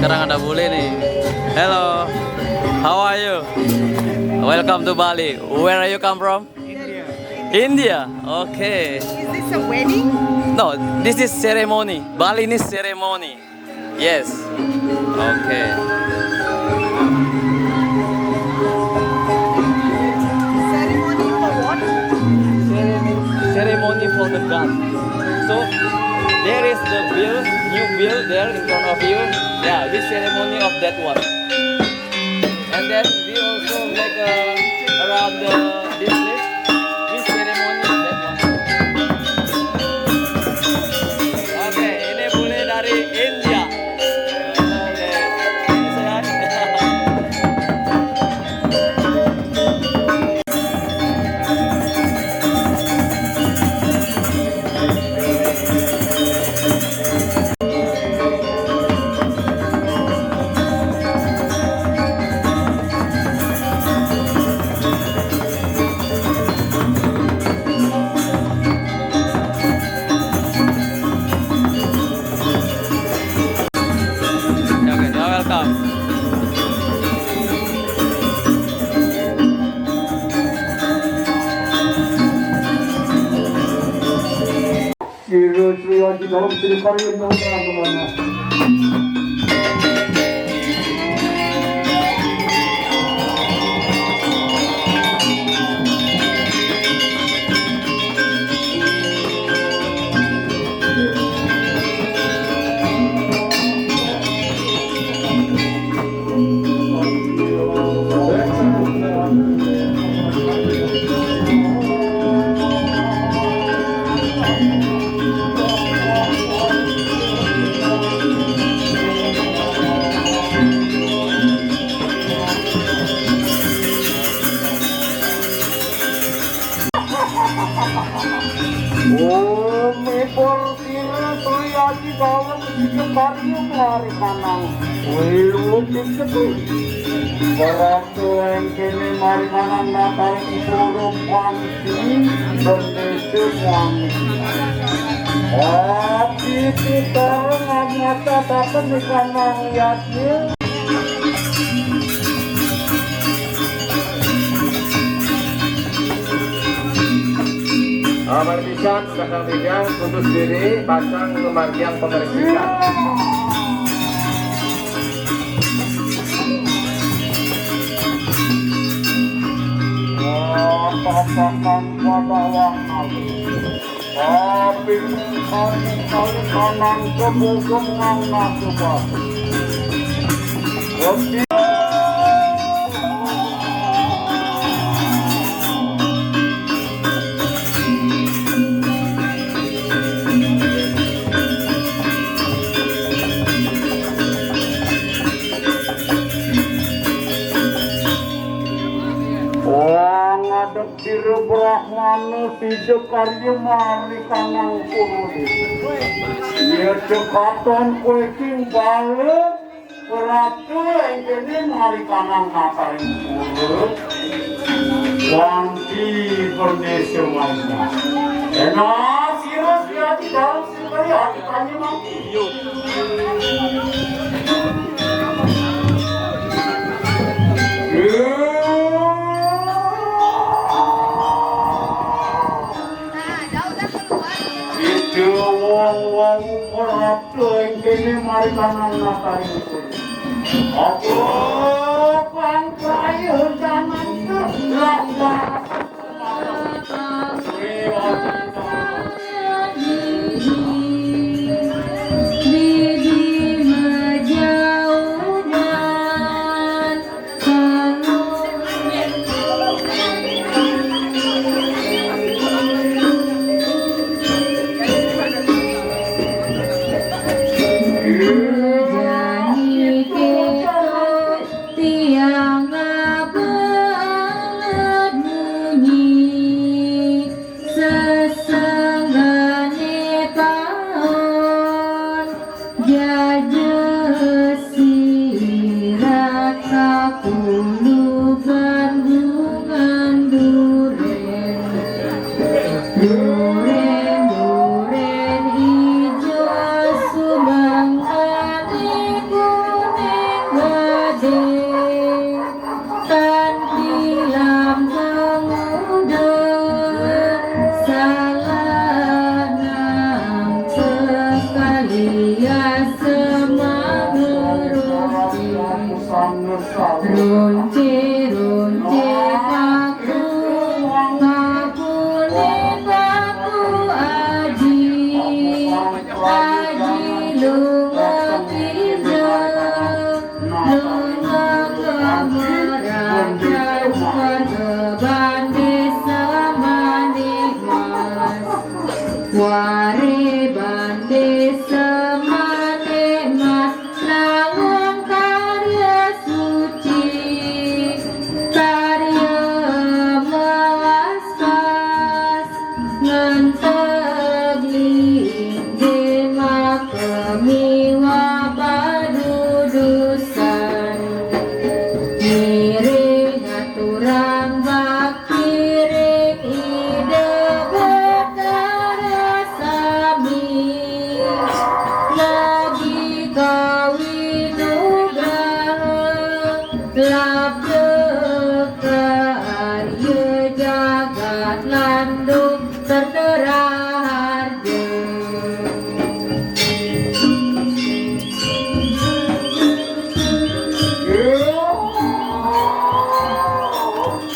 Sekarang ada bule nih. Hello, how are you? Welcome to Bali. Where are you come from? India. India. Okay. Is this a wedding? No, this is ceremony. Balinese ceremony. Yes. Okay. Ceremony for what? Ceremony for the god. So there is the bill, new bill there in front of you. Yeah, this ceremony of that one. And then we also make around this place. This ceremony of that one. Okay, ini bule dari India. Okay. Say hi. Okay, you're welcome. Marmisan, belakang tiga, putus diri, pasang kemargian pemerintah. Katakan pada warna tapi kali kanan kebukung nang coba Biru Brahmana tidak karya mari kanang puruli. Ia cekatan kueking balik beratu ini mari kanang nakaring puruli. Wanti bernese wajah. Enak sirus ya tidak sekali hati kanya mati. Wong ora kene mari kanang nakaring puruli. Aku pangkai zaman lakwa. Ware bande semane mas nangun karya suci karya melaskas ngentegli dema kemiwa padudusan miring aturan bakiring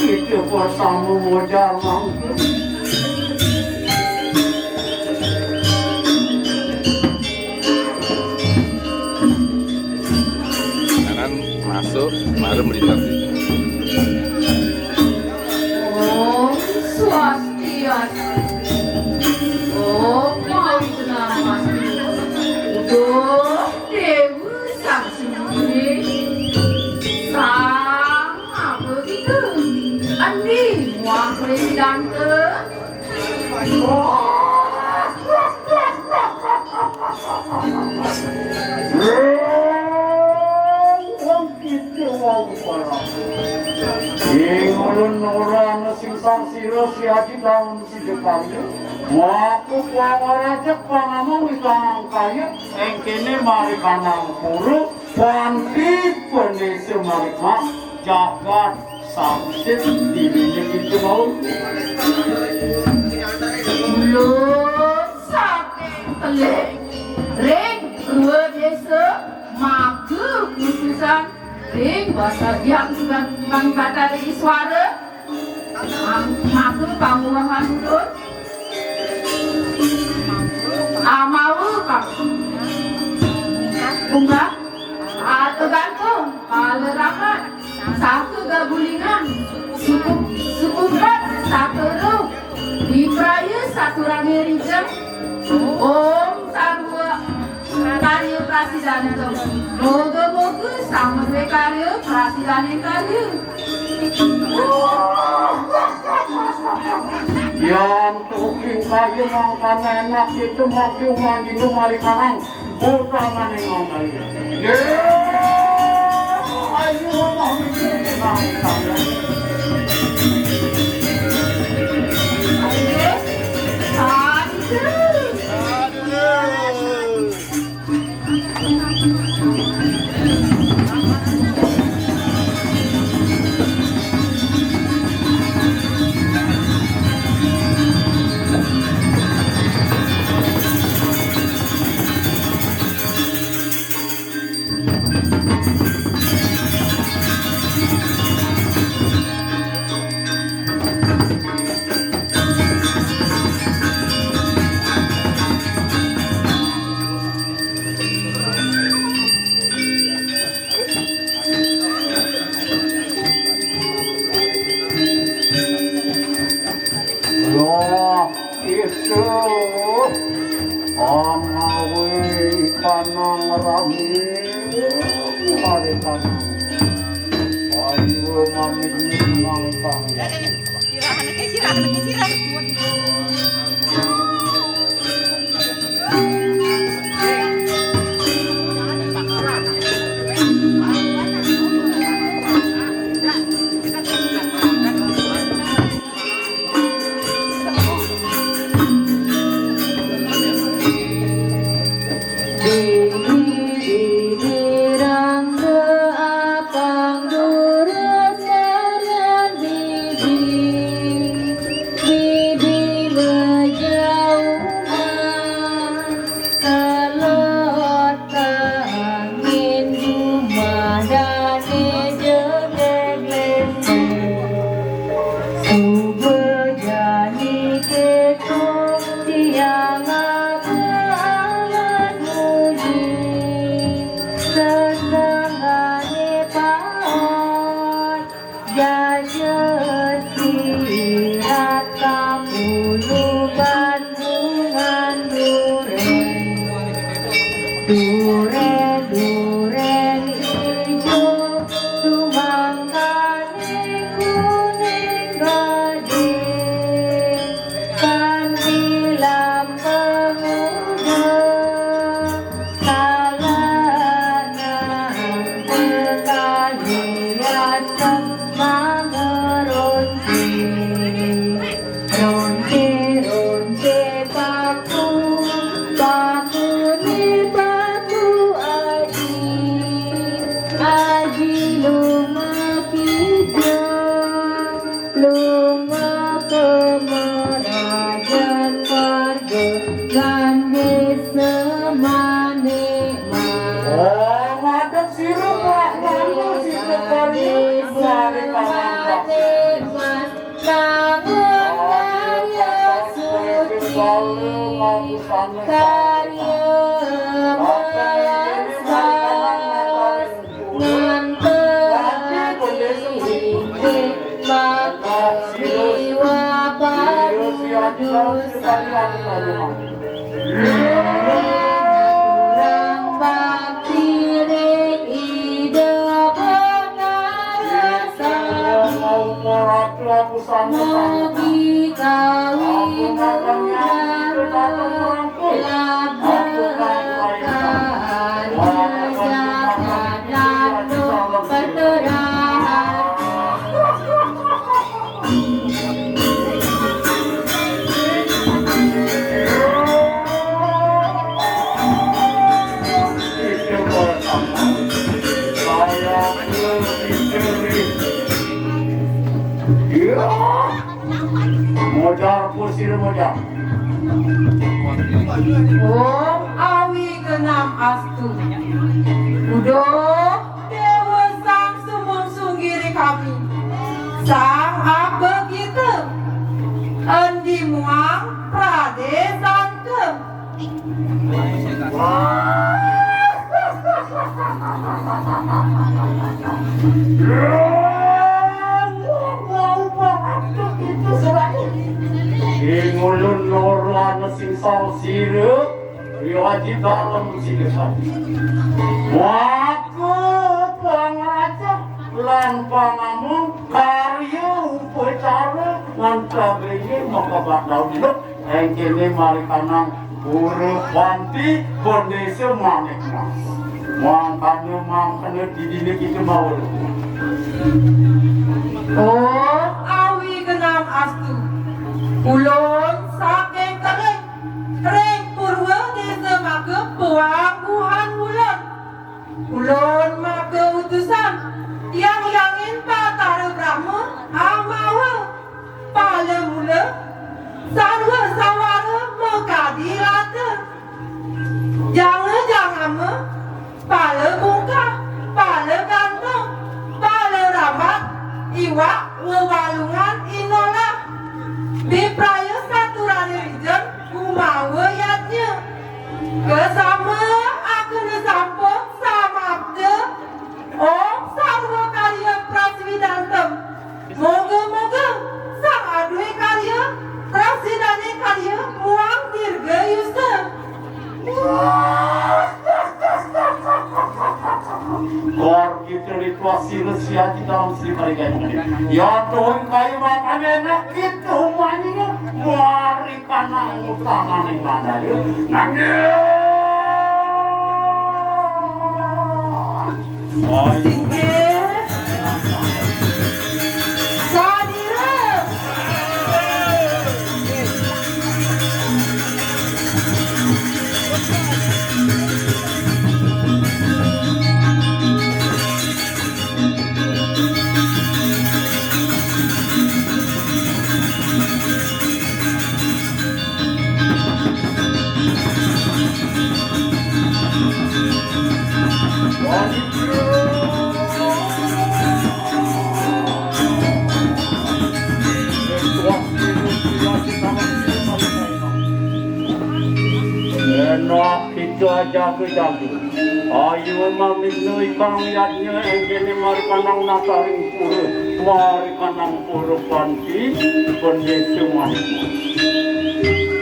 ide bersama wajah mangku. Kanan masuk, mari melintasi. Om Swastiastu. Om Swastiastu. Itu Dewa Sang Sendiri. Sama begitu. Andi Wang Presiden ke. Ulun orang simpang siro siaji daun sidekaya Waku kuawarajak pangamong ikanang kaya Engkene mari kanang puru Wanti penese mari mas Jagat samsit dirinya gitu mau Ulun saking telik ring dua desa maka khususan ring bahasa yang kang batal suara maka pangurahan ulun mau kang bunga tergantung kalau rapat satu gagulingan sukubat satu ruh di peraya satu rangi rijeng om sarwa karya prasidanentum moga-moga sampai karya prasidanen karya yang tuking kayu makan enak itu makin mandi mari karang bukan mana ngomong ayo modal Om awi genam astu. Udoh dewa sang sumung sunggiri kami. Sang apa kita? Endi muang pradesan ke? Ingulun norlan sing sang sirup riwajib dalam silusan Waku pengaca lan pangamu karya upacara lan kabeh maka bakal diluk engkene mari kanang urip wanti kondisi manik mas mangkane didine kita mau Om awi genam astu. Ulun saking kering Ring purwa desa maka pewaguhan ulun. Ulun maka utusan yang yangin patara Brahma amawa pala mula sarwa sawara mekadilata jangan pala bungkah pala gantong pala ramat iwak wewalungan inolah Bipraya saturane rijen kumawa yatnya Kesama aku nesampun samabda Om sarwa karya praswidantem Moga-moga sang adui karya prasidane karya muang dirga yusa Kor kita lituasi Rusia di dalam Sri Mariganya Ya Tuhan kayu makanya enak gitu umanya Mari kanang utangan yang mana yuk Enak kita jaga-jaga Ayo maminui kang yadnya Engkini mari kanang nakaring pura Mari kanang pura panti Kondisi manik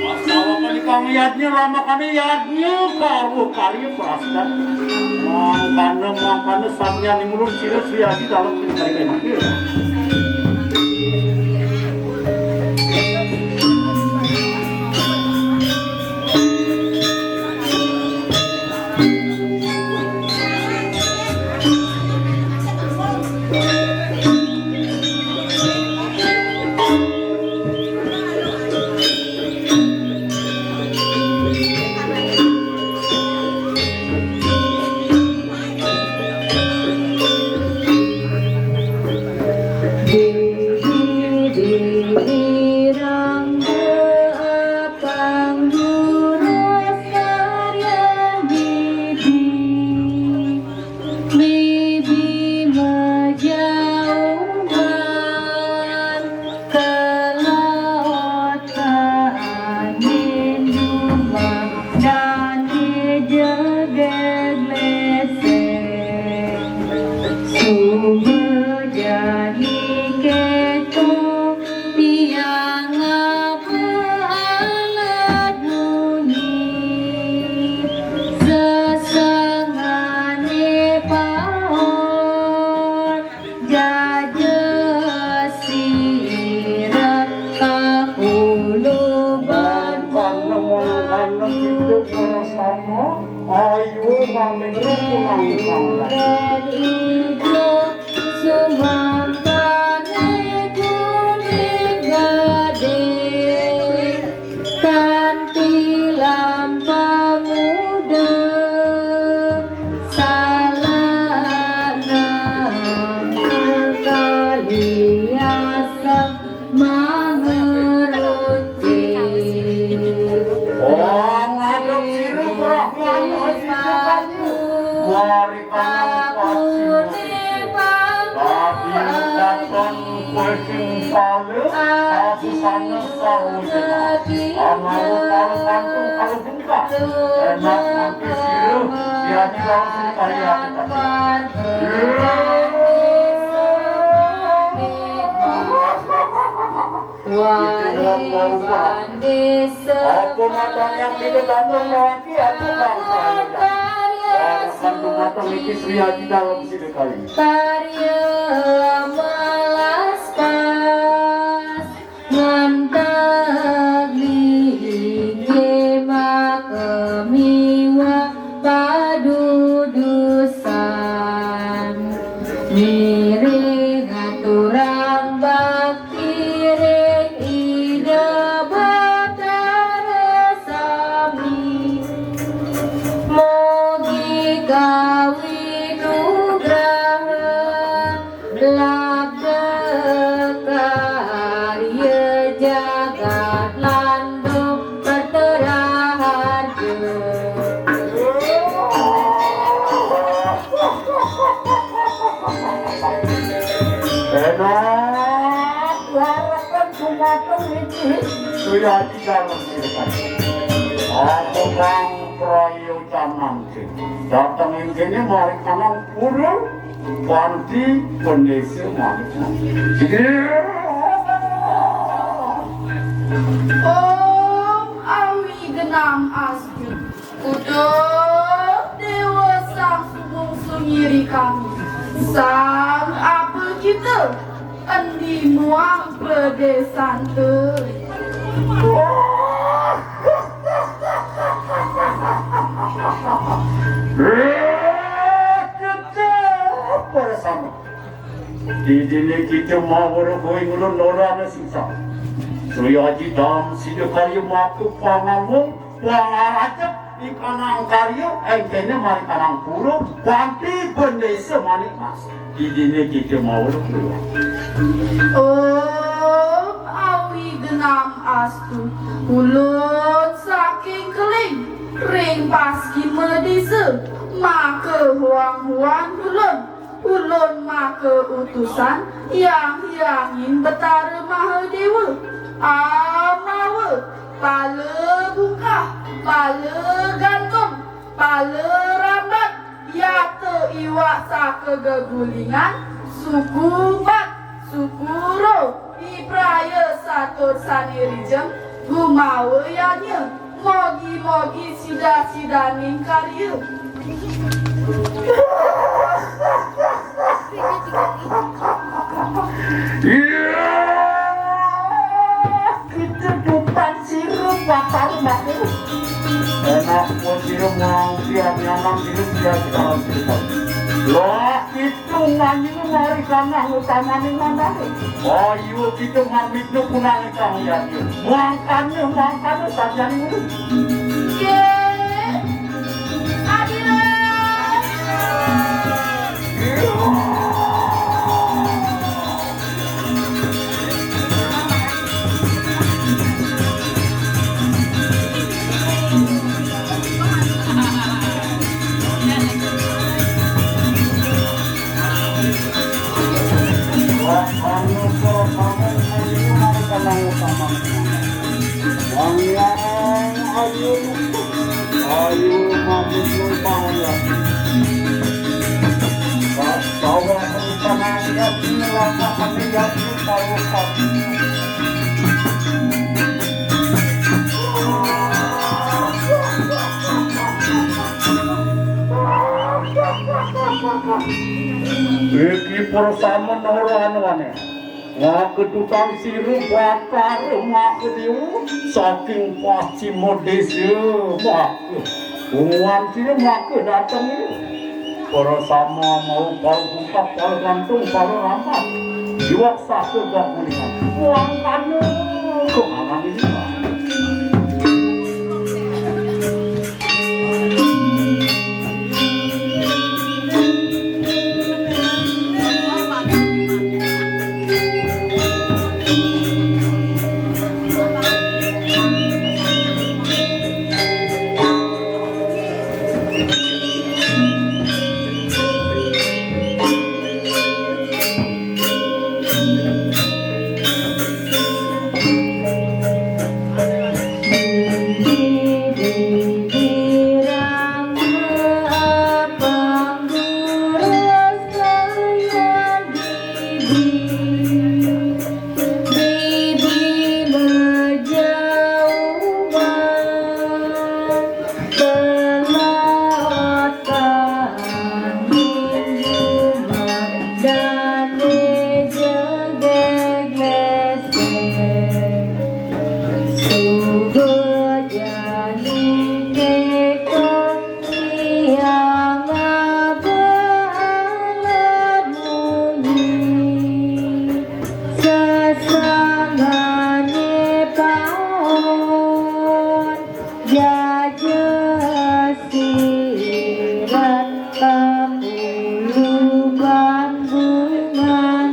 Asawa kani kang yadnya Lama kani yadnya Karu karya perasaan Mangkana samnya nimulun sila suyadi dalam cerita ini mari kanang pasimo tapi datang kueking pale aku sana sausena amau kalau kantung kalau buka enak nanti siru jadi langsung karya warisan desa aku matang yang tidak datang lagi aku bangsa kantung matang iki Sri Haji dalam sini kali karya melaspas ngantag lihingge makemiwa padudusan miring aturang bakti ring ida batara sami mogi kawinugraha labda karya jagat lando perteraharja enak warakan sumateng iki Sri Haji dalam sini kali aku bang prayo canang sih datang ini mari kanang purul ganti kondisi mari Om awi genang astu Udah dewa sang subung sunyiri kami Sang apa kita Endi muang pedesan tu bersama di sini kita mau berhubung dengan orang sisa Sri Haji dalam sini karya maku pangamu pangarajak di kanang karya engkanya mari kanang puru ganti bendesa manik mas di sini kita mau berhubung Om awi genang astu Ulun saking keling Ring paski medisa Maka huang-huang ulun maka utusan Yang hiangin betara Mahadewa Amawa Pala bungkah Pala gantung Pala rambat Yata iwak saka gegulingan Suku bat Suku ro Ipraya satur sanirijem Gumawa yanya Mogi-mogi sida-sidanin karya kita bukan sirup bakal maku enak pun sirup mau siap nyaman sirup siap dalam sirup lah itu nganyinu mari kanang utamani mana ayo kita ngambil punang ikang yaki muangkannya sajani itu Ye Adila Iki bersama nolahan-wane Ngakedutan sirup bakar Ngakedu saking pasimo desa Ngake Umuan sirup ngake datang ini bersama mau pal buka pal gantung pal ramat Jiwak satu gak kuningan Muangkannya kemana ini jasiran kapuluban bungan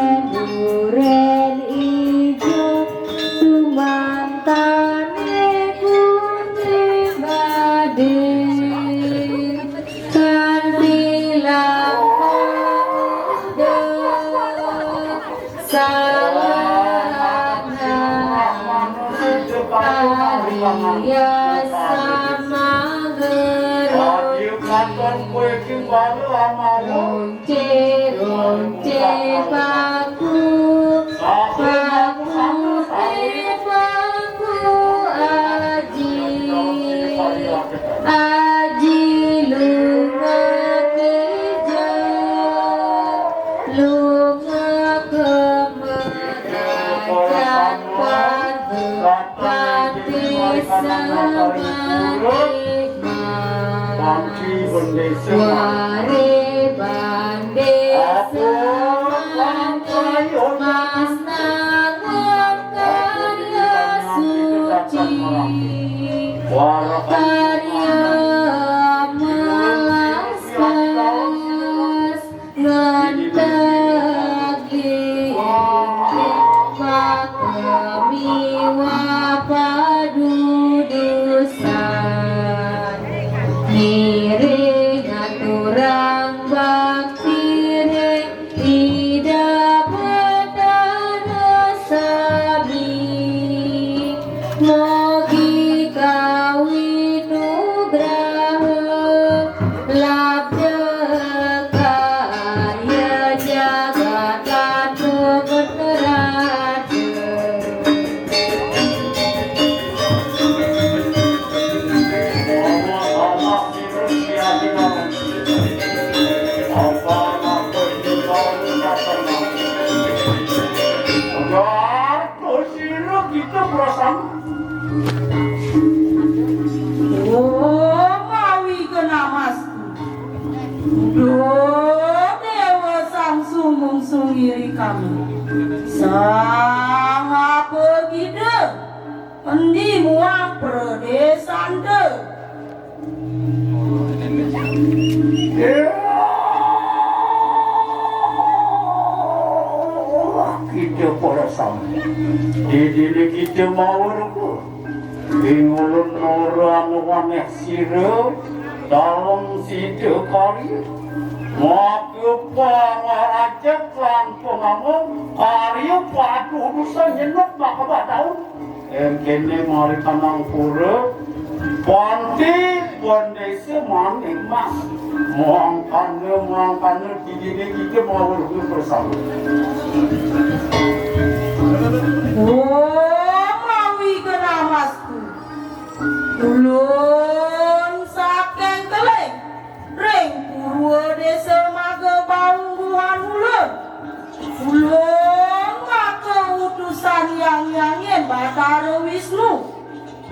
duren ijo sumantane putri badin kanthi lamode Arya sama ronce paku aji lunga keja lunga kemerajan pati Ware bande semangat mas nangon karya suci karya melaskas ngentagi pakemi wapadudusan miring aturang bakti tidak bertanasabi mogi kawin nugraha labda karya jagat latu benerada mawi kenamas dewa sang sumung sungiri kami sang pergi de endi muang perdesan de kita porasam didile kita mau ruku ingulun noran waneh sira dalam situ kari maka pangaraja lan pengamu karya padu urusan nyenok maka batau kene mari kanang pura Panti Pondese maning mas Muangkane didile kita mau ruku bersama mawi kenamasku ulun saking keleng ring purwa desa Magebanguhan ulun ngake utusan yang Bathara Wisnu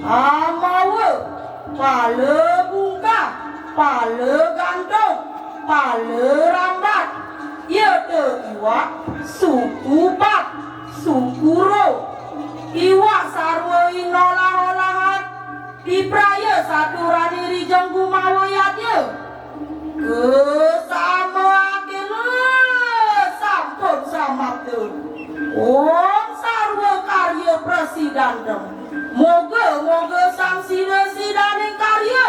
amawe pale bungka pale gantong pale rambat ye te iwak suku pat sukuro iwak sarwa inolah-olahan dipraya saturani rijeng kumawayatnya kesama akene sampun samatun om sarwa karya presidantem moga sang sida-sidaning karya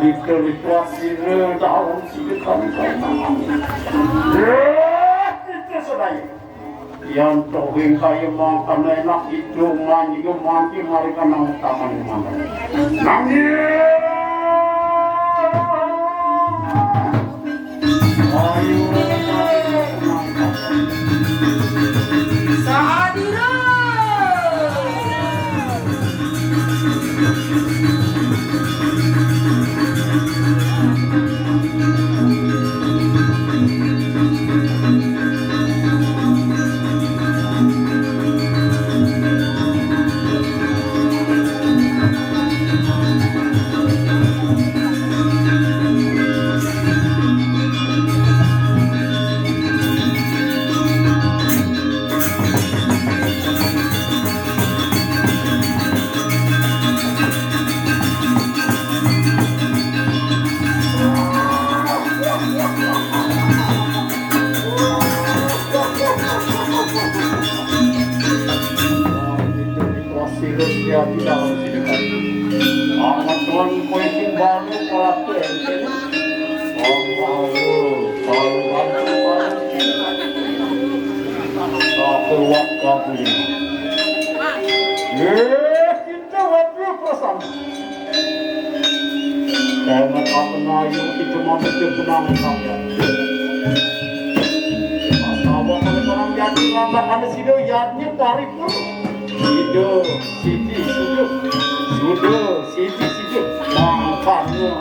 Literasi daun sidekan itu sedaya yang tohing kaya makan enak itu mandi mati mereka nang taman mana hati-hati dalam kehidupan. Amat Tuhan kuekin baru kalau kuekin. Keluar kamu ini. Kita waktu perasaan. Karena apa nayu kita mampu kepunangan kalian. Asal kalau jadi lambat ada sido yatnya tarik pun. Sido, siti, sudah, siti, makannya.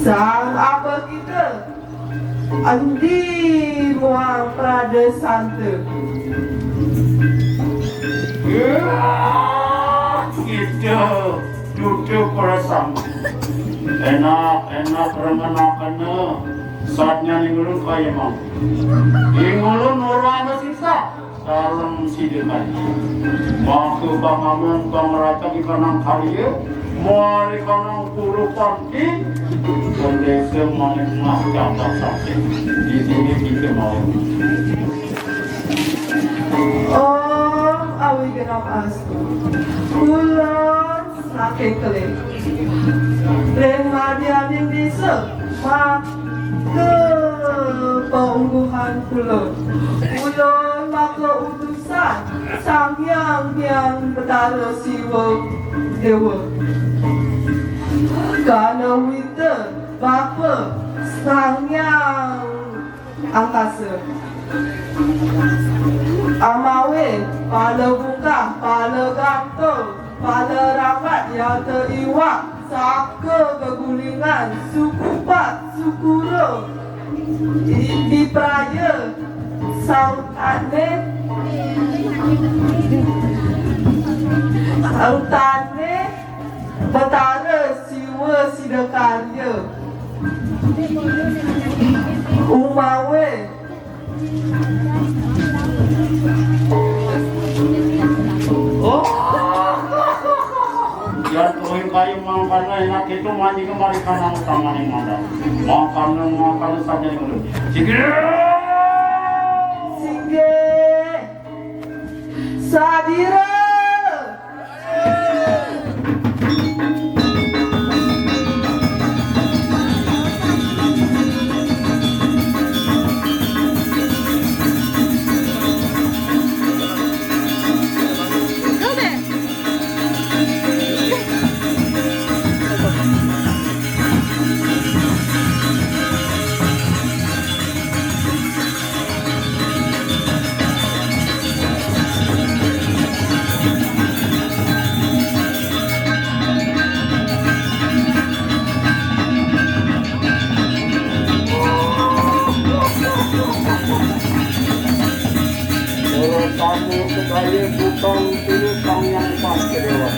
Sang apa kita andi muang prada santa. Kita duduk perasaan. Enak remenakannya. Saatnya ninggulun kaya mam. Ninggulun orang sisa. Salam sidikan. Maka bangamun pangrata di kanang karya. Mari kanang puluh panti. Kondisi mengenal kata sakit. Di sini kita mau. Awi genap asku. Kulon sakit kelih. Remadian yang bisa. Maka pengungguhan kulon. Kulon maka utusan. Sang yang betara siwa dewa. Kalau winter bapa sangyang angkasa. Amawe pala buka pala gantung pala rapat yang teriwak saka kegulingan suku pat suku ro di peraya sautane betara siwa sidakarya umawe Yan tuwing kayo mga kanay na kito mandi kemari kanang tangan yang ada. Makan saja yang dulu. Sige! Sige Sadira Kamu sekali bukan pilih yang pasti dewa.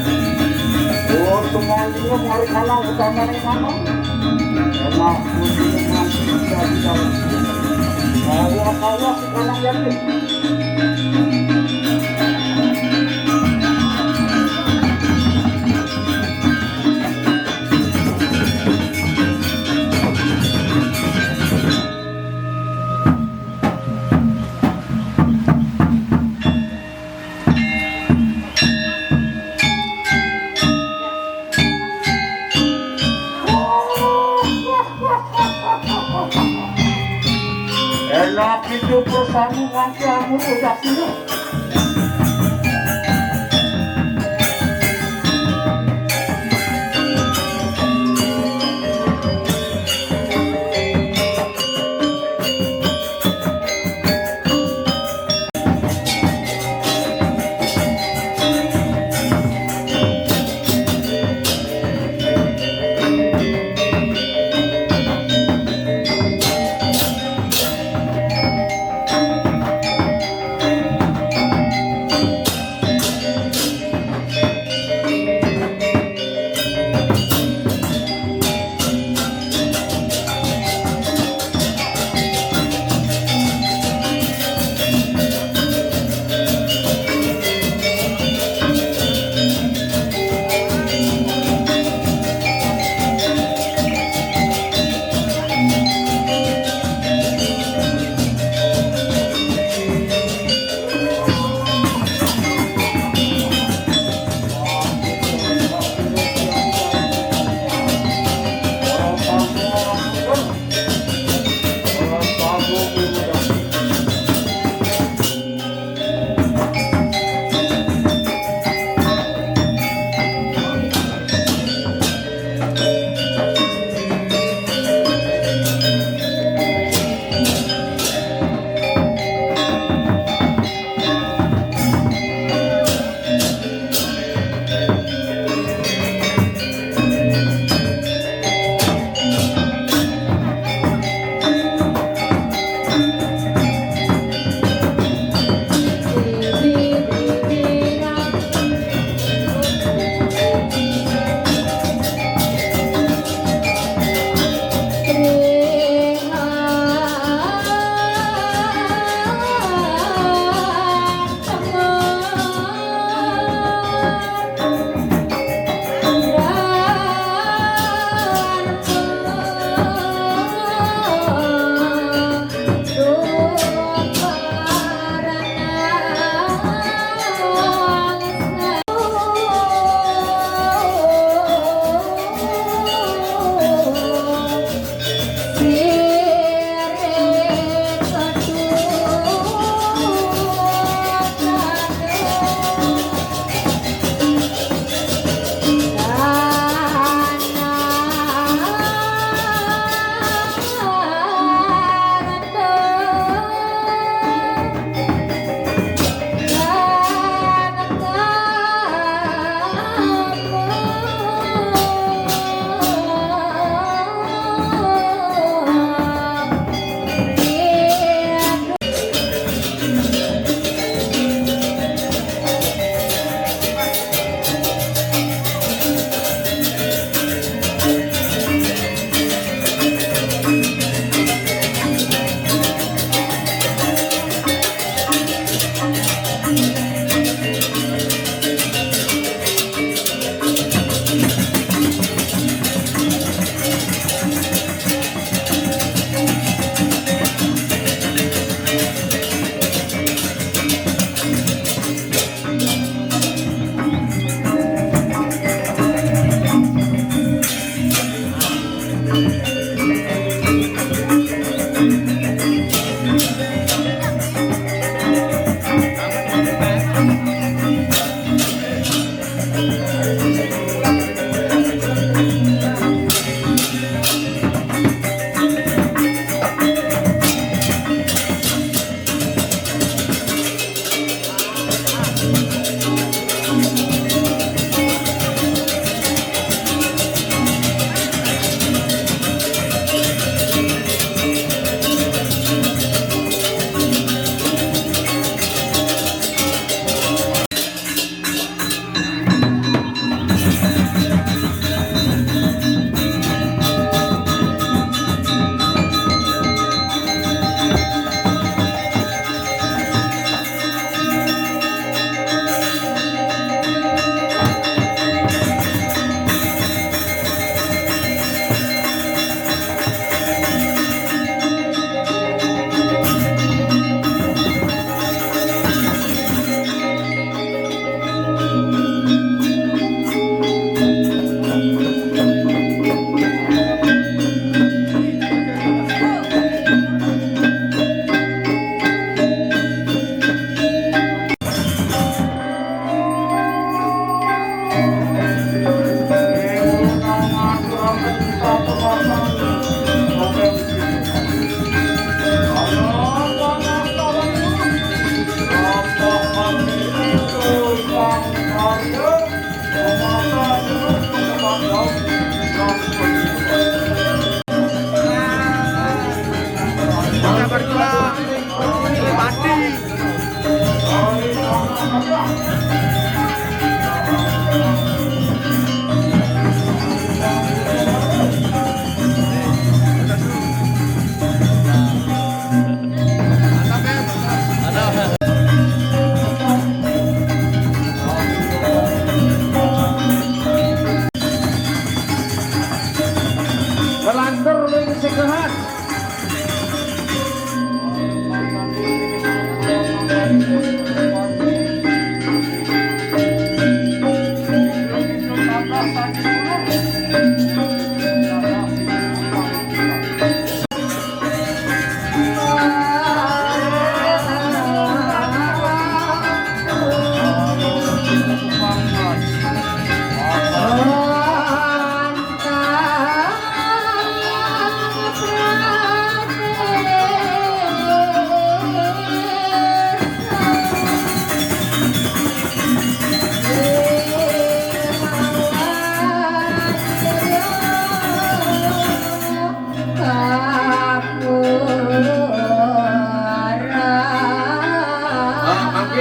Oh, semuanya mari kanang utama ni mana? Enak punya masih tidak tidak. Awak si kanang jadi. Enak itu bersama kamu udah tidak.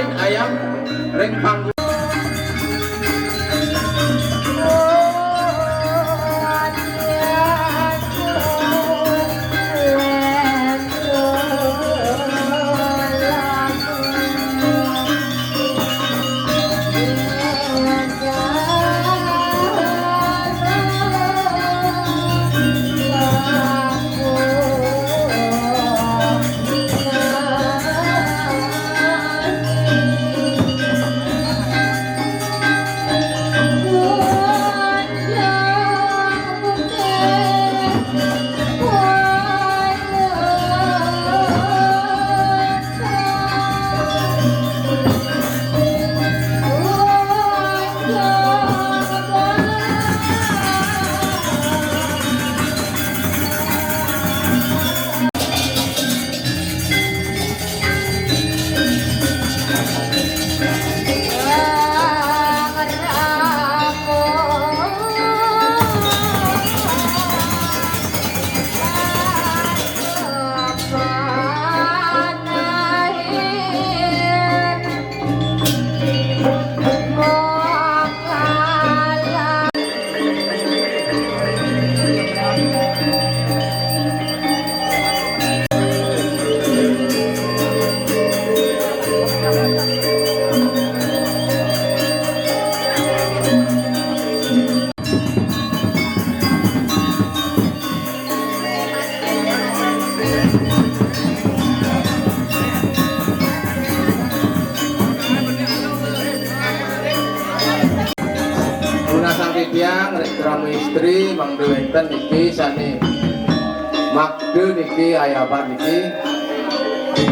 lain ayam ring panggung. Tiang ramu istri Mang Dewenten niki sani Magde niki ayaban niki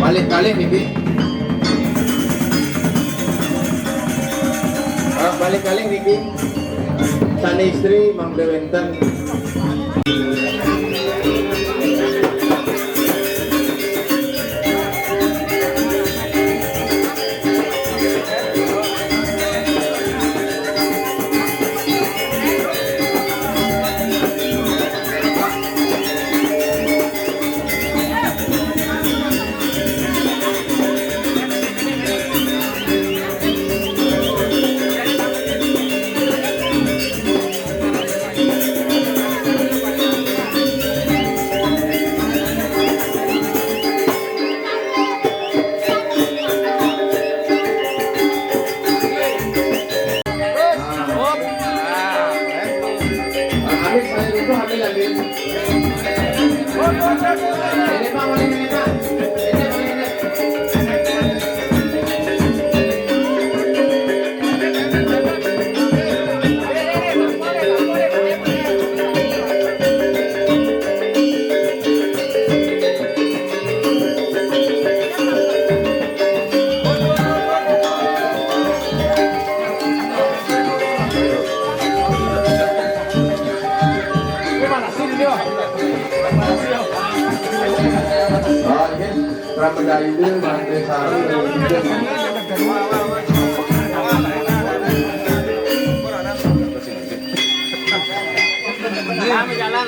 balik-balik niki balik-balik niki sani istri Mang Dewenten. Ramadhan Mangde Sari jalan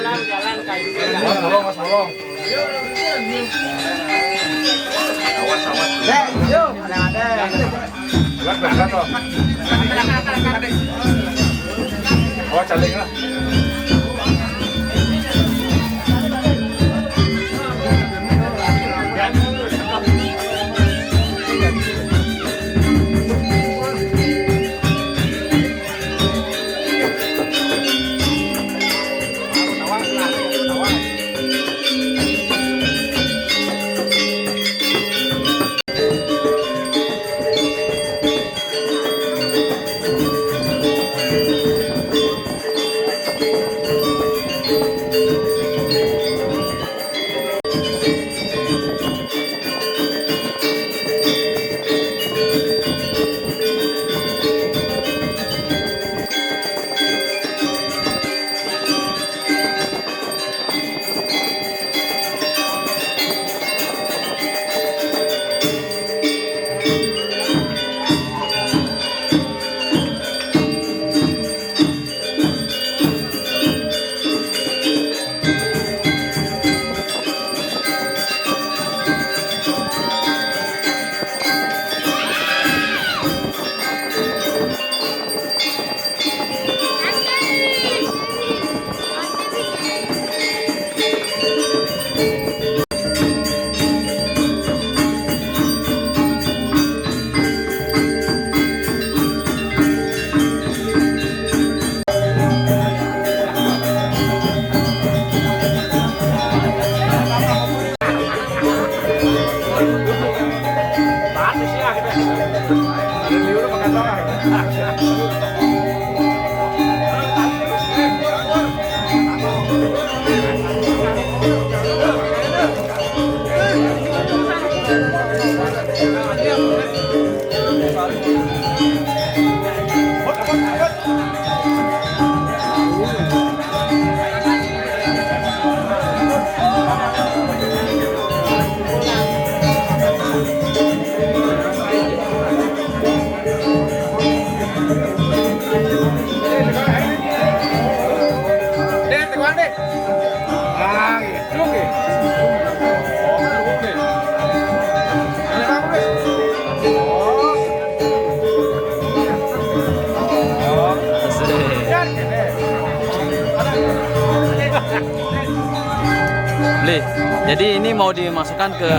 Beli. Jadi ini mau dimasukkan ke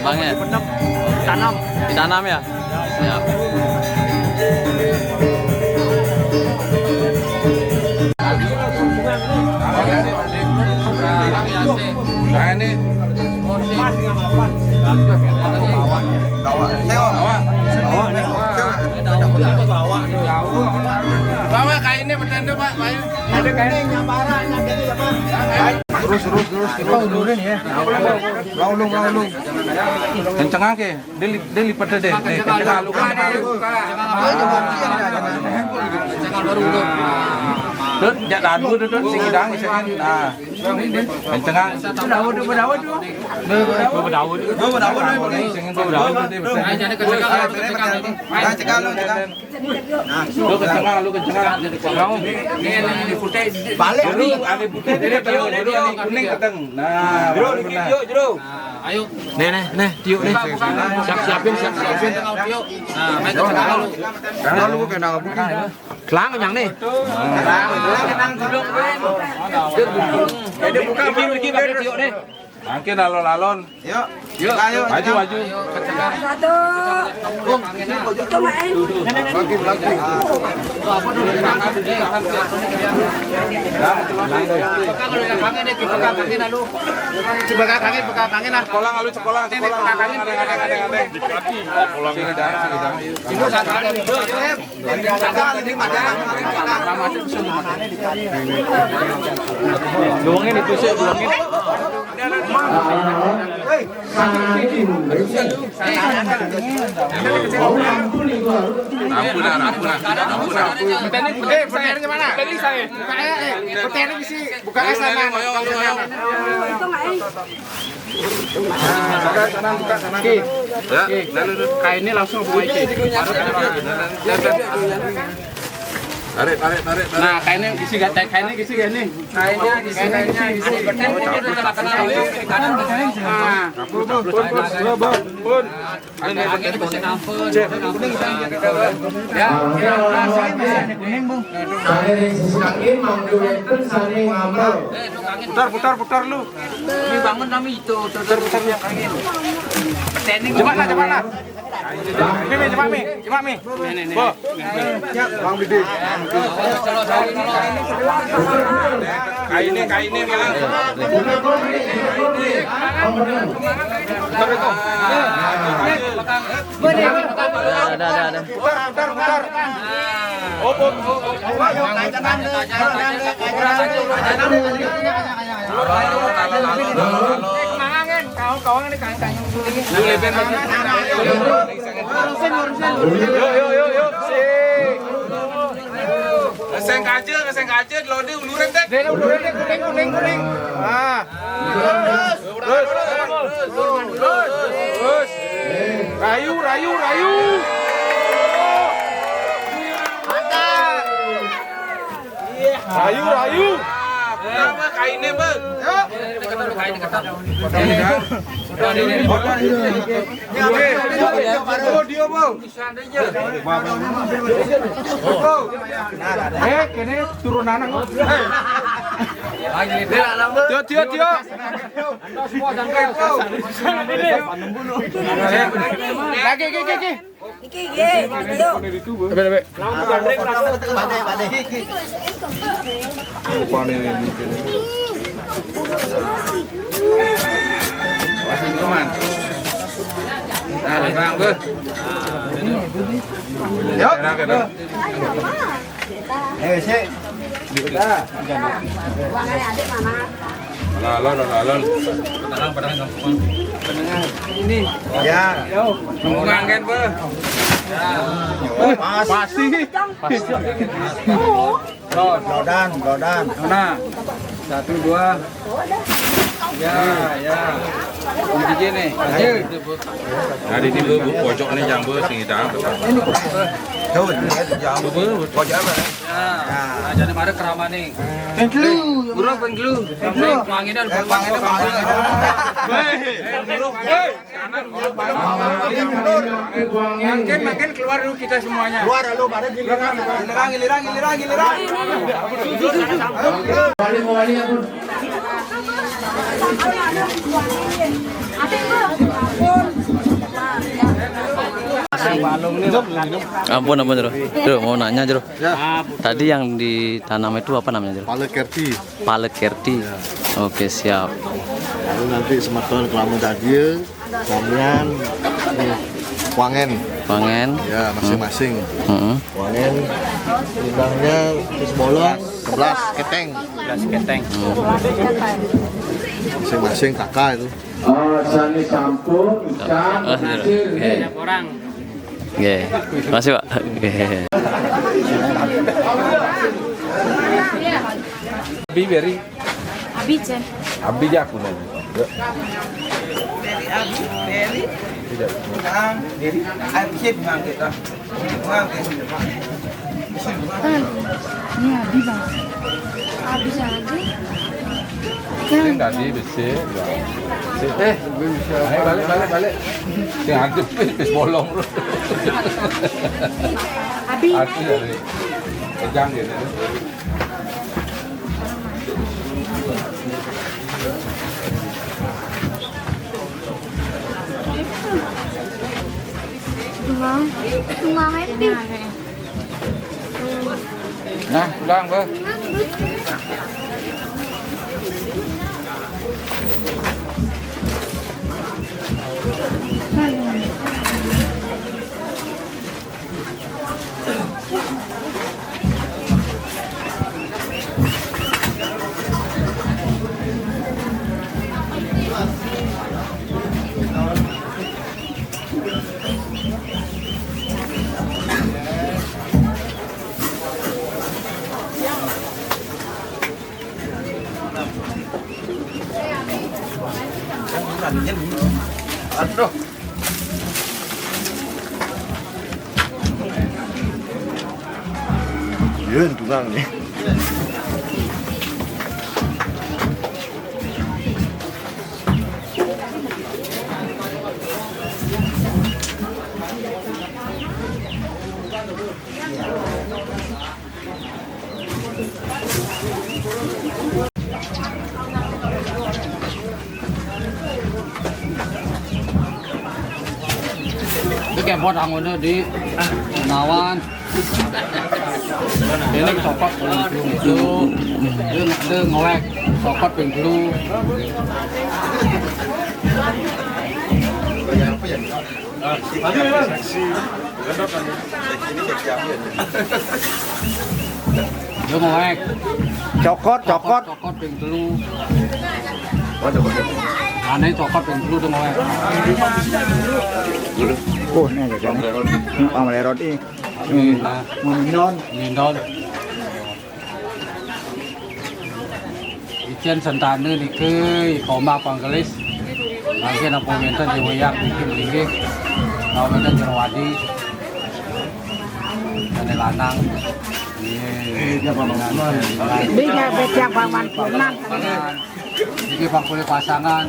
bangnya. Tanam. Ditanam ya? Siap. Nah ini bawa kayak ini bertanda Pak. Ada kayak ini nyabaran, terus kita ulurin ya. Laulung. Kenceng ke. Dia lipat deh. Kenceng lu kan. Dut, jangan dulu dut, sing hidang isengin. Nah. Kenceng. Berdaud. Isengin berdaud deh. Lu kenceng. Balik dulu, ada putih kuning keteng. Nah, jero. Ayo. Nih, tiup nih. Siapin. Nah, main kenceng lu. Kalau lu kena apa? Kelang yang nih. Kenang dulu. Dia buka iki pakai tiup nih. Makin alon-alon. Yuk. Ayo. Maju. Satu. Itu main. Lagi. Apa dulu? Sekolah. Luangin ditusuk, luangin. Kainnya langsung tarik. Nah, kainnya isi gak nih. Kainnya isi. Kanan Bun. Putar lu. Ini bangun kami itu. Putar yang angin. Cepat lah. Cepat Mi. Bo. Bang Bidi. Kainnya malah. Ada. Putar. Ngeseng kaca, lode uluran deh. Kuning. Ah. Terus. Rayu. Rayu. Kenapa kainnya, Bang? Dia, Bang. Kene turunan. Tio. Lagi. Bang, Beuh. Yuk. Sik. Alon. Ini. Ya. Nungguan kan, Beuh. Pasti. Blodan. Mana? 1, 2. Ya. Ini gini. Aja. Nah, di sini bu pojok ini yang bu sing hitam. Tuh, jangan pojok apa? Nah, jadi mari keramane. Penglu. Burung penglu. Wanginan. Makin keluar dulu kita semuanya. Keluar dulu, pada giliran. Wali ya, Bun. Ampun Jero. Jero mau nanya Jero. Tadi yang ditanam itu apa namanya Jero? Palekerti. Oke, siap. Lalu nanti sematuan kelamu dadia, kamian, wangen. Ya masing-masing. Wangen, lindangnya terus bolong, 11 keteng. Masing-masing kakak itu. Sani sampun, ikan, hasil. Orang. Oke. Makasih, Pak. Oke. Abi jaku nanti. Ini tadi besi. Balik. Yang adem pes bolong. Abi. Jangan gitu. Nah, pulang, Beuh. Aduh. Iya, tukang nih. Cái kèm bọt hàng nó đi nào ăn ini cokot paling dulu dia ngolek cokot paling dulu dia ngolek cokot paling dulu aneh cokot paling dulu dia ngolek Oh, ini ada kan? Melerot ini. Mindon. Ijen sentane niki koma panggelis. Nanti napa menten diweyak iki. Napa menten jerwadi. Ane lanang. Biga becak paman punan. Iki pangkule pasangan.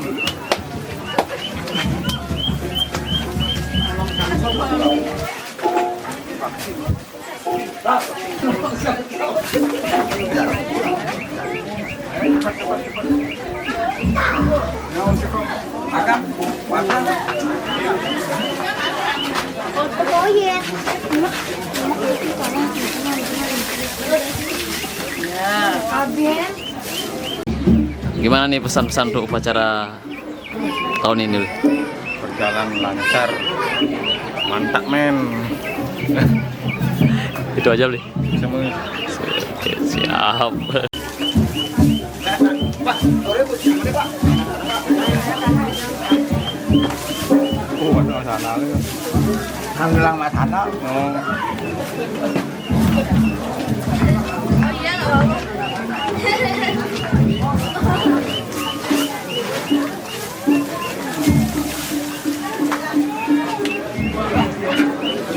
Gimana nih pesan-pesan untuk upacara tahun ini? jalan lancar, mantap men. Itu aja beli. Semua. Oke, siap. Ada sana lagi. Hanglang matana.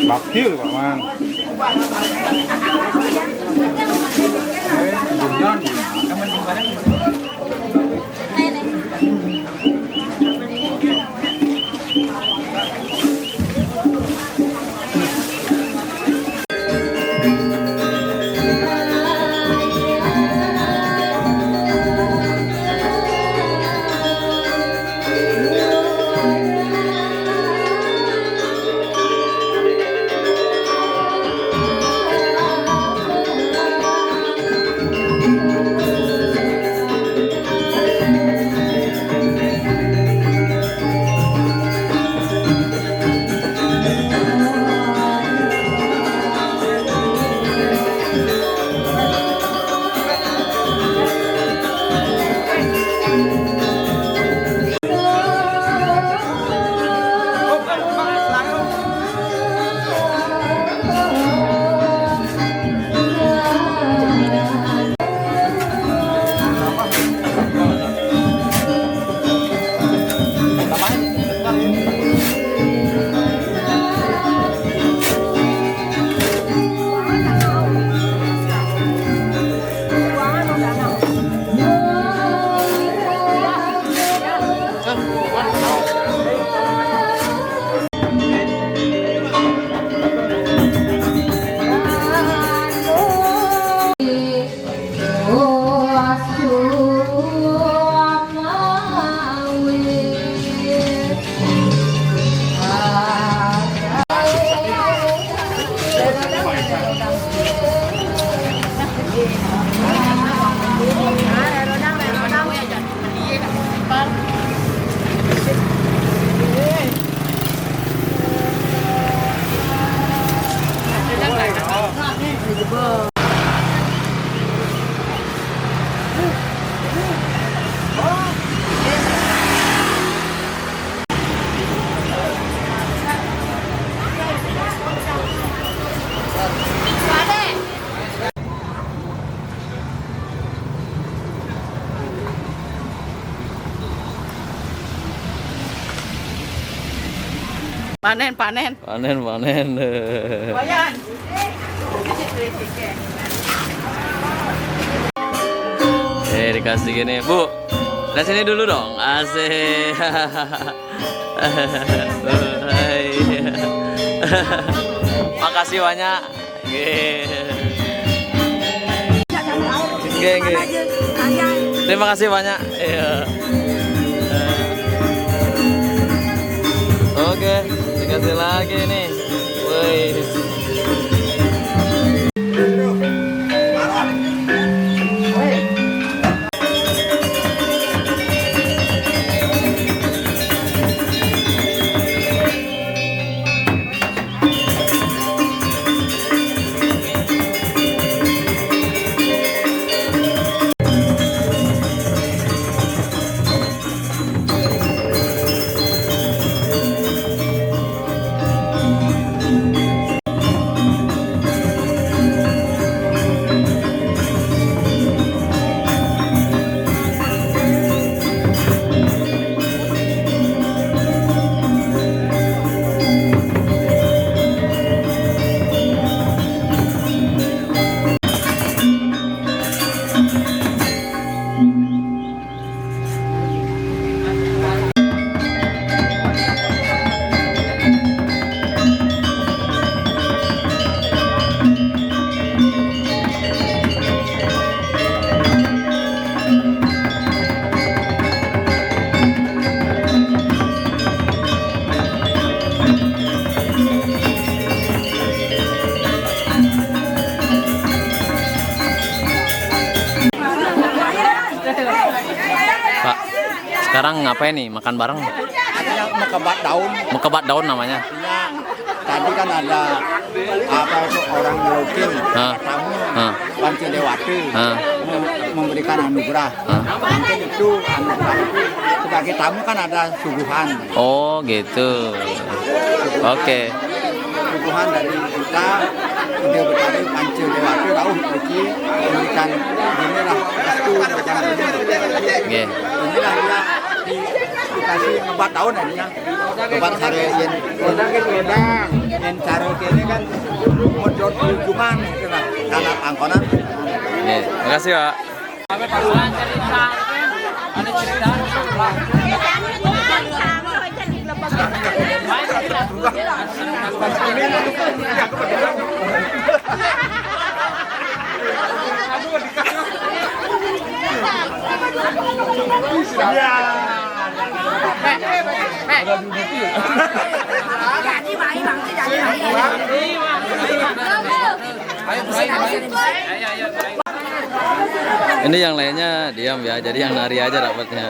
Bakti loh Pak Man. Panen. Panen. Dikasih gini, Bu. Lihat sini dulu dong. Asik. Hai. Makasih banyak. Nggih. Terima kasih banyak. Iya. Oke, dikasih lagi nih. Woi. Sekarang ngapain nih? Makan bareng? yang mekebat daun. Mekebat daun namanya. Tadi kan ada apa itu orang melukis tamu Panci Dewati memberikan anugerah. Mungkin itu anugerah itu sebagai tamu kan ada suguhan. Oh gitu. Oke. Suguhan dari kita Ide Betari Panci Dewati Rauh Uci memberikan inilah restu macam ini. Oke. Inilah dia dikasih ngebat tahun ya. Ngebat sare yen yen cara kene kan modot hukuman itu lah karena angkonan. Oke, makasih Pak. Ini yang lainnya diam ya, jadi yang nari aja dapatnya.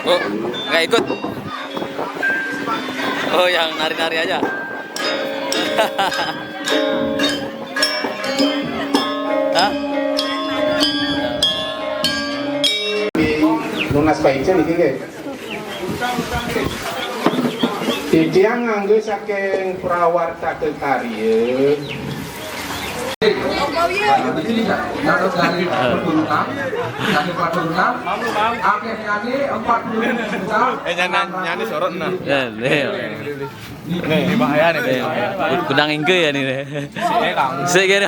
Oh, nggak ikut? Oh, yang nari-nari aja. Hah? Lunas paicen iki nggih. Titiang nganggo saking prawarta kekarya. Nyanyi sorot nah. Ini bahaya nih. Kudang ingke ya nih. Saya kira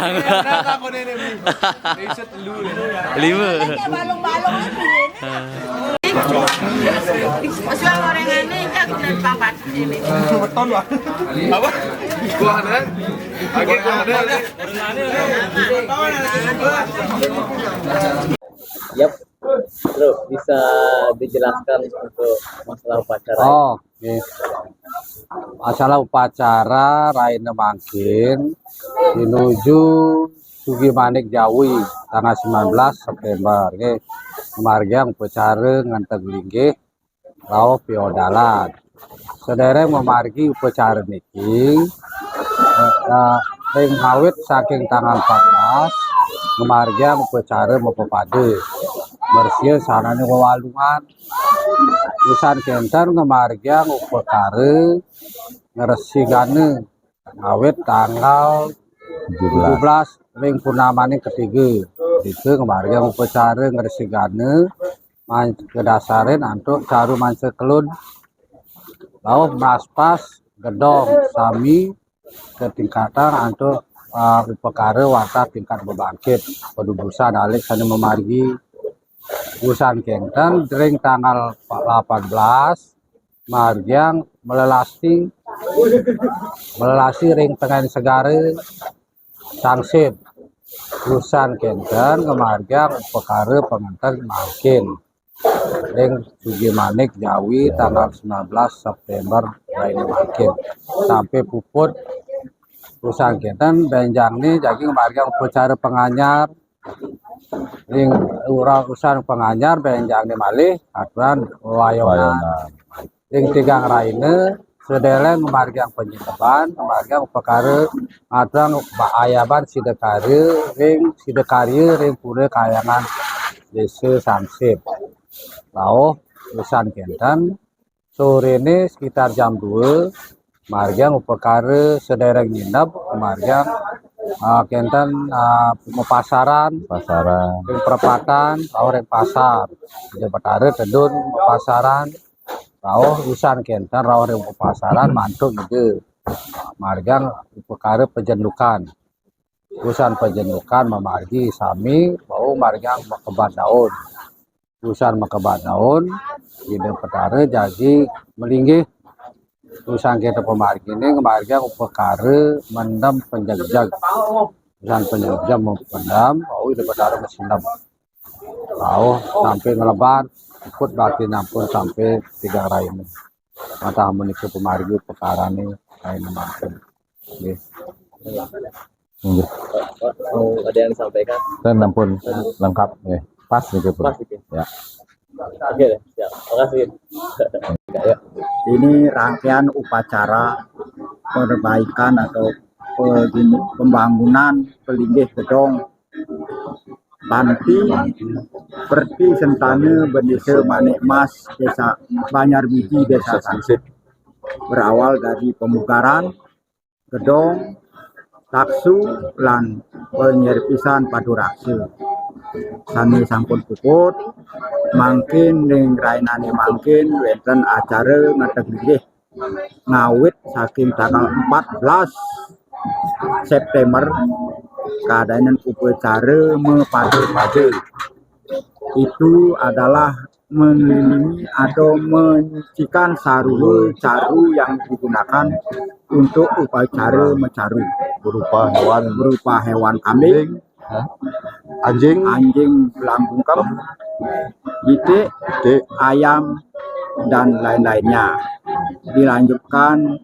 lima. Masuk gorengannya jangan papat ini. Beton Pak. Apa? Gua ada. Lagi gua ada. Yap. Bro, bisa dijelaskan untuk masalah upacara? Oh, oke. Masalah upacara Raina Mangkin menuju Sugi Manik Jawi tanggal 19 September. Oke. Kemargian upacara nganteng linggih rauh piodalan. Sedereng memargi upacara niki ring awit saking tanggal 14 kemargian upacara mempepade bersih sanane wewalungan usan kenten kemargian upacara ngresigane awit tanggal 17 ring purnamane ketiga itu kemargian upacara ngresigane kedasarin antuk caru manca kelun lalu maspas gedong sami ketingkatan antuk upakara warta tingkat bebangkit pedubusan alik sana memargi usan kenten ring tanggal 18 margiang melelasi ring tengah segare sangsit usan kenten kemargiang upakara pengantin makin ring Sugi Manik Jawi tanggal 19 September Raina Mangkin sampai puput urusan kenten benjang nih jadi kemargian upacara penganyar Ing urusan penganyar benjang di malih aturan wayonan. Ing tigang raine sedeleng margang penyebaban margang perkara aturan ayaban sidekare ring pura kayangan desa Sansip. Lauh urusan kenten sore ini sekitar jam 2 margang perkara sedereng nginep margang kenten pasaran perempatan orang pasar di Betara tedun pasaran rawuh usan kenten rawuh orang pasaran mantuk gitu margang perkara penjendukan usan penjendukan memargi sami bau margang makebat daun usan makebat daun di Betara jadi melinggih urusan kita pemargi ini kemargian perkara mendam penjagjag urusan penjagjag mempendam itu Betara mesendam sampai ngelebar ikut bakti nampun sampai 3 rain mata menikah pemargi perkara ini rain mampun Ada yang disampaikan? Dan nampun lengkap ya. Pas nih ya. Oke deh, siap. Makasih. Ini rangkaian upacara perbaikan atau pembangunan pelinggih gedong Panti Perti Sentane Bendesa Manik Mas Desa Banyarbiji Desa Sansip berawal dari pemugaran gedong taksu lan penyerpisan padurakse sami sampun puput mangkin ning rainane mangkin wonten acara ngeteglih ngawit saking tanggal 14 September keadaan upacara mepadu-padu itu adalah mengelilingi atau menyucikan sarua caru yang digunakan untuk upacara mencaru berupa hewan kambing, anjing belangkungkem, itik, ayam dan lain-lainnya. Dilanjutkan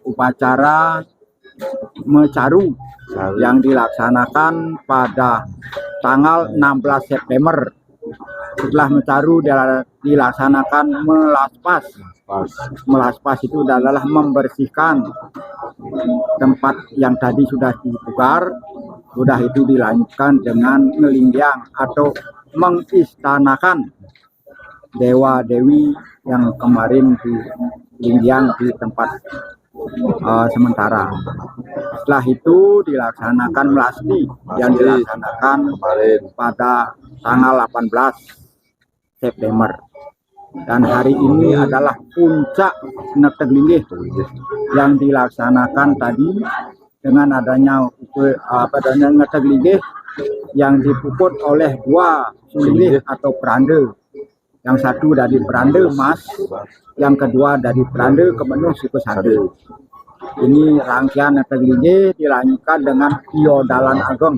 upacara mencaru yang dilaksanakan pada tanggal 16 September. Setelah mencaru dilaksanakan melaspas. Melaspas itu adalah membersihkan tempat yang tadi sudah dipugar. Sudah itu dilanjutkan dengan ngelingyang atau mengistanakan dewa dewi yang kemarin dilingyang di tempat sementara. Setelah itu dilaksanakan melasti yang dilaksanakan kemarin pada tanggal 18 September. Dan hari ini adalah puncak neteglingih yang dilaksanakan tadi dengan adanya neteglingih yang dipuput oleh 2 sulingih atau peranda. Yang satu dari peranda emas, yang kedua dari peranda kemenuh suku sade. Ini rangkaian neteglingih dilanjutkan dengan Iodalan Ageng.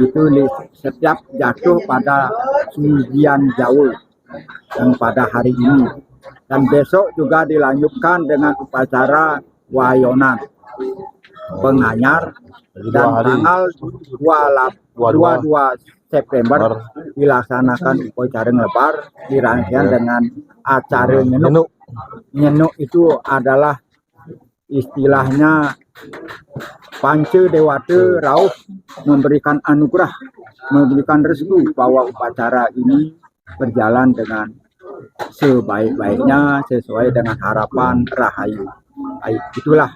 Itu setiap jatuh pada Sujian Jawa yang pada hari ini, dan besok juga dilanjutkan dengan upacara wayonan penganyar dan tanggal 22 September dilaksanakan upacara ngelebar dirangkaian dengan acara nyenuk. Nyenuk itu adalah istilahnya Panca Dewata Rauh memberikan anugerah, memberikan restu bahwa upacara ini berjalan dengan sebaik-baiknya sesuai dengan harapan rahayu. Itulah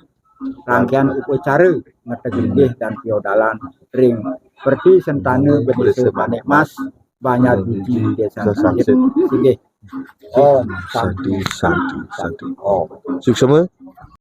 rangkaian upacara ngeteglingih dan Iodalan ring Perti Sentane Bendesa Manik Mas Banyarbiji Desa Sansip. Om Santi. Suksema